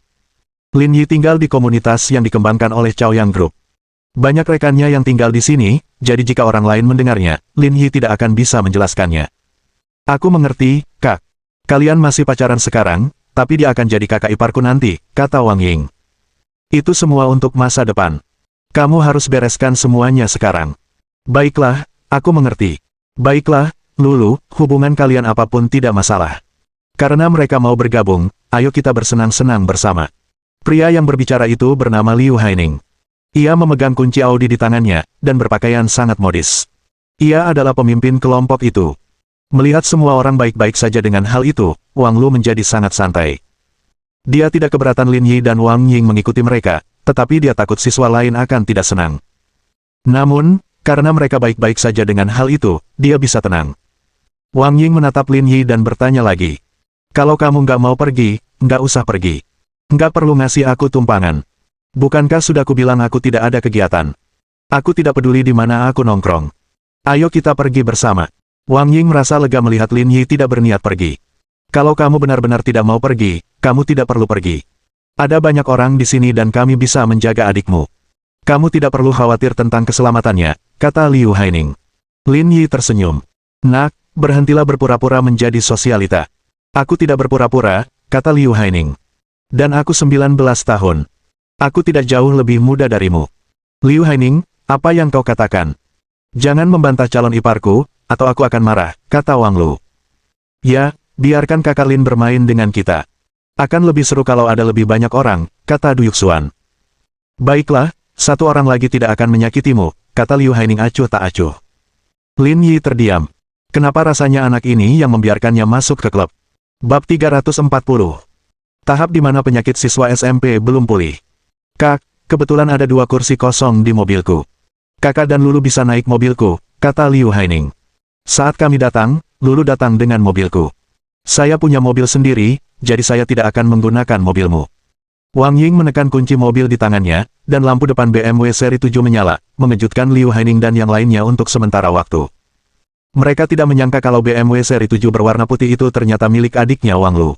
Lin Yi tinggal di komunitas yang dikembangkan oleh Chaoyang Group. Banyak rekannya yang tinggal di sini, jadi jika orang lain mendengarnya, Lin Yi tidak akan bisa menjelaskannya. Aku mengerti, Kak. Kalian masih pacaran sekarang, tapi dia akan jadi kakak iparku nanti, kata Wang Ying. Itu semua untuk masa depan. Kamu harus bereskan semuanya sekarang. Baiklah, aku mengerti. Baiklah, Lulu, hubungan kalian apapun tidak masalah. Karena mereka mau bergabung, ayo kita bersenang-senang bersama. Pria yang berbicara itu bernama Liu Haining. Ia memegang kunci Audi di tangannya, dan berpakaian sangat modis. Ia adalah pemimpin kelompok itu. Melihat semua orang baik-baik saja dengan hal itu, Wang Lu menjadi sangat santai. Dia tidak keberatan Lin Yi dan Wang Ying mengikuti mereka, tetapi dia takut siswa lain akan tidak senang. Namun, karena mereka baik-baik saja dengan hal itu, dia bisa tenang. Wang Ying menatap Lin Yi dan bertanya lagi. Kalau kamu nggak mau pergi, nggak usah pergi. Nggak perlu ngasih aku tumpangan. Bukankah sudah kubilang aku tidak ada kegiatan? Aku tidak peduli di mana aku nongkrong. Ayo kita pergi bersama. Wang Ying merasa lega melihat Lin Yi tidak berniat pergi. Kalau kamu benar-benar tidak mau pergi, kamu tidak perlu pergi. Ada banyak orang di sini dan kami bisa menjaga adikmu. Kamu tidak perlu khawatir tentang keselamatannya, kata Liu Haining. Lin Yi tersenyum. Nak, berhentilah berpura-pura menjadi sosialita. Aku tidak berpura-pura, kata Liu Haining. Dan aku 19 tahun. Aku tidak jauh lebih muda darimu. Liu Haining, apa yang kau katakan? Jangan membantah calon iparku, atau aku akan marah, kata Wang Lu. Ya, biarkan kakak Lin bermain dengan kita. Akan lebih seru kalau ada lebih banyak orang, kata Du Yuxuan. Baiklah, satu orang lagi tidak akan menyakitimu, kata Liu Haining acuh tak acuh. Lin Yi terdiam. Kenapa rasanya anak ini yang membiarkannya masuk ke klub? Bab 340. Tahap di mana penyakit siswa SMP belum pulih. Kak, kebetulan ada 2 kursi kosong di mobilku. Kakak dan Lulu bisa naik mobilku, kata Liu Haining. Saat kami datang, Lulu datang dengan mobilku. Saya punya mobil sendiri, jadi saya tidak akan menggunakan mobilmu. Wang Ying menekan kunci mobil di tangannya, dan lampu depan BMW seri 7 menyala, mengejutkan Liu Haining dan yang lainnya untuk sementara waktu. Mereka tidak menyangka kalau BMW seri 7 berwarna putih itu ternyata milik adiknya Wang Lu.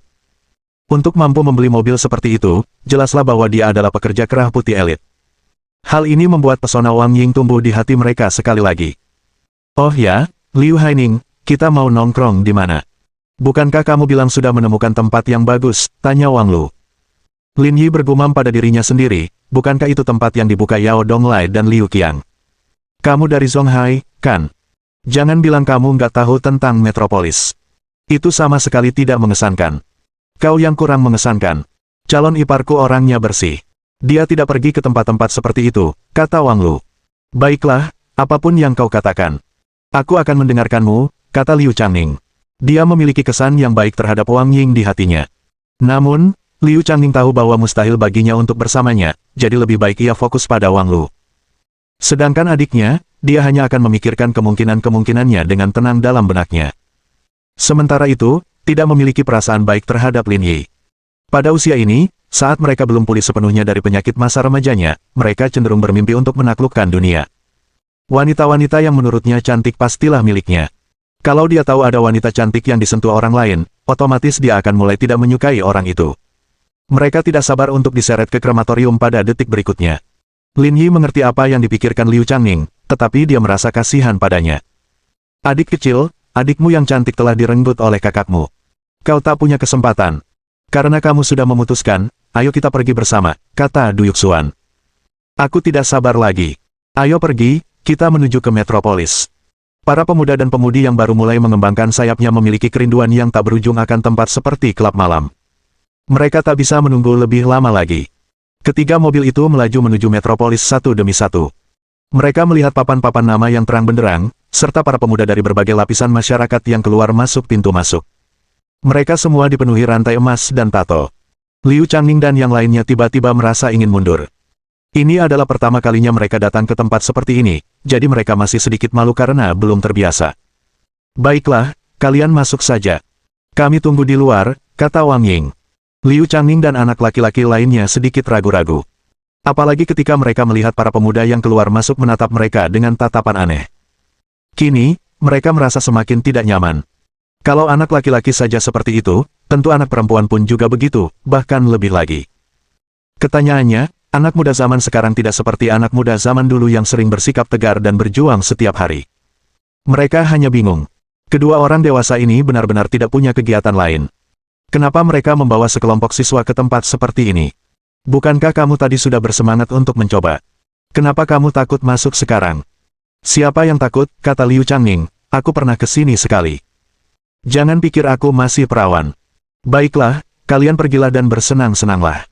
Untuk mampu membeli mobil seperti itu, jelaslah bahwa dia adalah pekerja kerah putih elit. Hal ini membuat pesona Wang Ying tumbuh di hati mereka sekali lagi. Oh ya, Liu Haining, kita mau nongkrong di mana? Bukankah kamu bilang sudah menemukan tempat yang bagus, tanya Wang Lu. Lin Yi bergumam pada dirinya sendiri, bukankah itu tempat yang dibuka Yao Donglai dan Liu Qiang? Kamu dari Zonghai, kan? Jangan bilang kamu nggak tahu tentang Metropolis. Itu sama sekali tidak mengesankan. Kau yang kurang mengesankan. Calon iparku orangnya bersih. Dia tidak pergi ke tempat-tempat seperti itu, kata Wang Lu. Baiklah, apapun yang kau katakan. Aku akan mendengarkanmu, kata Liu Changning. Dia memiliki kesan yang baik terhadap Wang Ying di hatinya. Namun, Liu Changning tahu bahwa mustahil baginya untuk bersamanya, jadi lebih baik ia fokus pada Wang Lu. Sedangkan adiknya, dia hanya akan memikirkan kemungkinan-kemungkinannya dengan tenang dalam benaknya. Sementara itu, tidak memiliki perasaan baik terhadap Lin Yi. Pada usia ini, saat mereka belum pulih sepenuhnya dari penyakit masa remajanya, mereka cenderung bermimpi untuk menaklukkan dunia. Wanita-wanita yang menurutnya cantik pastilah miliknya. Kalau dia tahu ada wanita cantik yang disentuh orang lain, otomatis dia akan mulai tidak menyukai orang itu. Mereka tidak sabar untuk diseret ke krematorium pada detik berikutnya. Lin Yi mengerti apa yang dipikirkan Liu Changning, tetapi dia merasa kasihan padanya. Adik kecil, adikmu yang cantik telah direnggut oleh kakakmu. Kau tak punya kesempatan. Karena kamu sudah memutuskan, ayo kita pergi bersama, kata Du Yuxuan. Aku tidak sabar lagi. Ayo pergi, kita menuju ke Metropolis. Para pemuda dan pemudi yang baru mulai mengembangkan sayapnya memiliki kerinduan yang tak berujung akan tempat seperti klub malam. Mereka tak bisa menunggu lebih lama lagi. Ketiga mobil itu melaju menuju Metropolis satu demi satu. Mereka melihat papan-papan nama yang terang benderang, serta para pemuda dari berbagai lapisan masyarakat yang keluar masuk pintu masuk. Mereka semua dipenuhi rantai emas dan tato. Liu Changning dan yang lainnya tiba-tiba merasa ingin mundur. Ini adalah pertama kalinya mereka datang ke tempat seperti ini, jadi mereka masih sedikit malu karena belum terbiasa. Baiklah, kalian masuk saja. Kami tunggu di luar, kata Wang Ying. Liu Changning dan anak laki-laki lainnya sedikit ragu-ragu. Apalagi ketika mereka melihat para pemuda yang keluar masuk menatap mereka dengan tatapan aneh. Kini, mereka merasa semakin tidak nyaman. Kalau anak laki-laki saja seperti itu, tentu anak perempuan pun juga begitu, bahkan lebih lagi. Ketanyaannya, anak muda zaman sekarang tidak seperti anak muda zaman dulu yang sering bersikap tegar dan berjuang setiap hari. Mereka hanya bingung. Kedua orang dewasa ini benar-benar tidak punya kegiatan lain. Kenapa mereka membawa sekelompok siswa ke tempat seperti ini? Bukankah kamu tadi sudah bersemangat untuk mencoba? Kenapa kamu takut masuk sekarang? Siapa yang takut, kata Liu Changning, aku pernah ke sini sekali. Jangan pikir aku masih perawan. Baiklah, kalian pergilah dan bersenang-senanglah.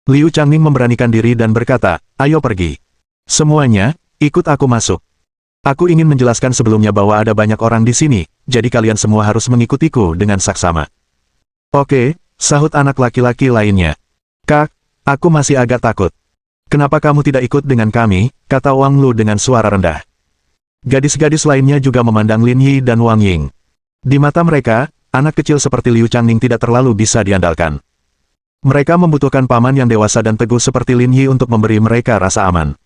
Liu Changning memberanikan diri dan berkata, ayo pergi. Semuanya, ikut aku masuk. Aku ingin menjelaskan sebelumnya bahwa ada banyak orang di sini, jadi kalian semua harus mengikutiku dengan saksama. Oke, sahut anak laki-laki lainnya. Kak, aku masih agak takut. Kenapa kamu tidak ikut dengan kami, kata Wang Lu dengan suara rendah. Gadis-gadis lainnya juga memandang Lin Yi dan Wang Ying. Di mata mereka, anak kecil seperti Liu Changning tidak terlalu bisa diandalkan. Mereka membutuhkan paman yang dewasa dan teguh seperti Lin Yi untuk memberi mereka rasa aman.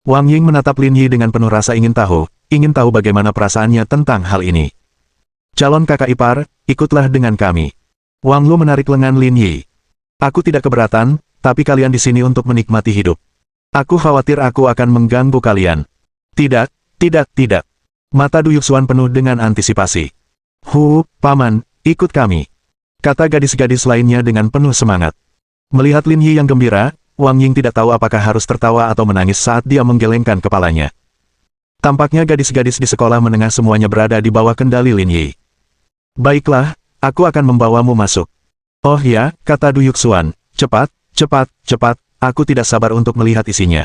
Wang Ying menatap Lin Yi dengan penuh rasa ingin tahu bagaimana perasaannya tentang hal ini. Calon kakak ipar, ikutlah dengan kami. Wang Lu menarik lengan Lin Yi. Aku tidak keberatan, tapi kalian di sini untuk menikmati hidup. Aku khawatir aku akan mengganggu kalian. Tidak, tidak. Mata Du Yuxuan penuh dengan antisipasi. Paman, ikut kami. Kata gadis-gadis lainnya dengan penuh semangat. Melihat Lin Yi yang gembira, Wang Ying tidak tahu apakah harus tertawa atau menangis saat dia menggelengkan kepalanya. Tampaknya gadis-gadis di sekolah menengah semuanya berada di bawah kendali Lin Yi. Baiklah, aku akan membawamu masuk. Oh ya, kata Du Yuxuan, cepat, cepat, cepat, aku tidak sabar untuk melihat isinya.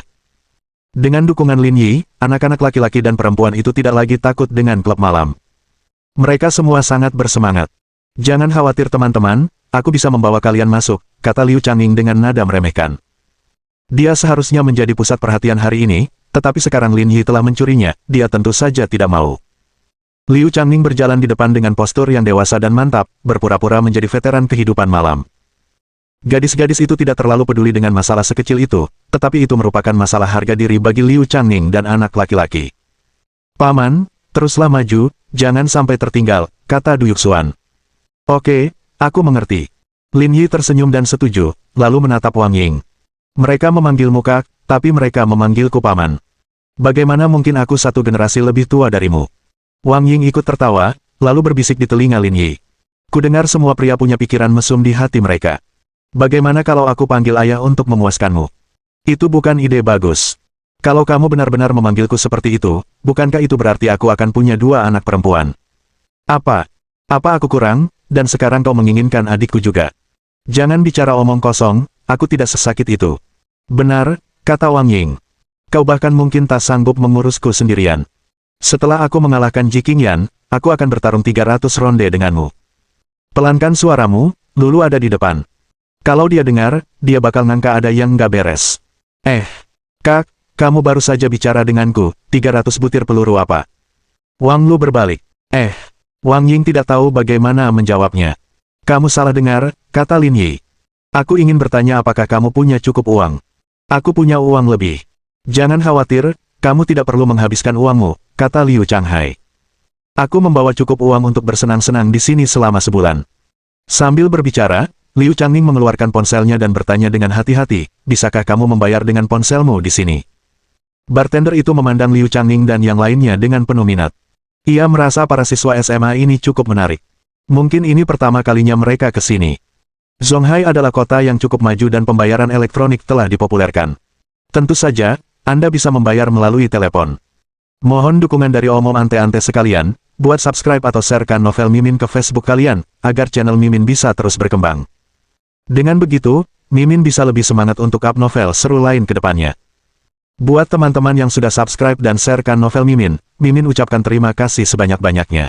Dengan dukungan Lin Yi, anak-anak laki-laki dan perempuan itu tidak lagi takut dengan klub malam. Mereka semua sangat bersemangat. Jangan khawatir teman-teman, aku bisa membawa kalian masuk, kata Liu Changning dengan nada meremehkan. Dia seharusnya menjadi pusat perhatian hari ini, tetapi sekarang Lin Yi telah mencurinya, dia tentu saja tidak mau. Liu Changning berjalan di depan dengan postur yang dewasa dan mantap, berpura-pura menjadi veteran kehidupan malam. Gadis-gadis itu tidak terlalu peduli dengan masalah sekecil itu, tetapi itu merupakan masalah harga diri bagi Liu Changning dan anak laki-laki. Paman, teruslah maju, jangan sampai tertinggal, kata Du Yuxuan. Oke, aku mengerti. Lin Yi tersenyum dan setuju, lalu menatap Wang Ying. Mereka memanggilmu Kak, tapi mereka memanggilku Paman. Bagaimana mungkin aku satu generasi lebih tua darimu? Wang Ying ikut tertawa, lalu berbisik di telinga Lin Yi. Kudengar semua pria punya pikiran mesum di hati mereka. Bagaimana kalau aku panggil ayah untuk memuaskanmu? Itu bukan ide bagus. Kalau kamu benar-benar memanggilku seperti itu, bukankah itu berarti aku akan punya 2 anak perempuan? Apa? Apa aku kurang, dan sekarang kau menginginkan adikku juga? Jangan bicara omong kosong, aku tidak sesakit itu. Benar, kata Wang Ying. Kau bahkan mungkin tak sanggup mengurusku sendirian. Setelah aku mengalahkan Ji Qingyan, aku akan bertarung 300 ronde denganmu. Pelankan suaramu, Lulu ada di depan. Kalau dia dengar, dia bakal ngangka ada yang nggak beres. Kak, kamu baru saja bicara denganku, 300 butir peluru apa? Wang Lu berbalik. Wang Ying tidak tahu bagaimana menjawabnya. Kamu salah dengar, kata Lin Yi. Aku ingin bertanya apakah kamu punya cukup uang. Aku punya uang lebih. Jangan khawatir, kamu tidak perlu menghabiskan uangmu, kata Liu Changhai. Aku membawa cukup uang untuk bersenang-senang di sini selama sebulan. Sambil berbicara, Liu Changning mengeluarkan ponselnya dan bertanya dengan hati-hati, bisakah kamu membayar dengan ponselmu di sini? Bartender itu memandang Liu Changning dan yang lainnya dengan penuh minat. Ia merasa para siswa SMA ini cukup menarik. Mungkin ini pertama kalinya mereka ke sini. Zonghai adalah kota yang cukup maju dan pembayaran elektronik telah dipopulerkan. Tentu saja, Anda bisa membayar melalui telepon. Mohon dukungan dari omom ante-ante sekalian, buat subscribe atau sharekan novel Mimin ke Facebook kalian, agar channel Mimin bisa terus berkembang. Dengan begitu, Mimin bisa lebih semangat untuk up novel seru lain ke depannya. Buat teman-teman yang sudah subscribe dan sharekan novel Mimin, Mimin ucapkan terima kasih sebanyak-banyaknya.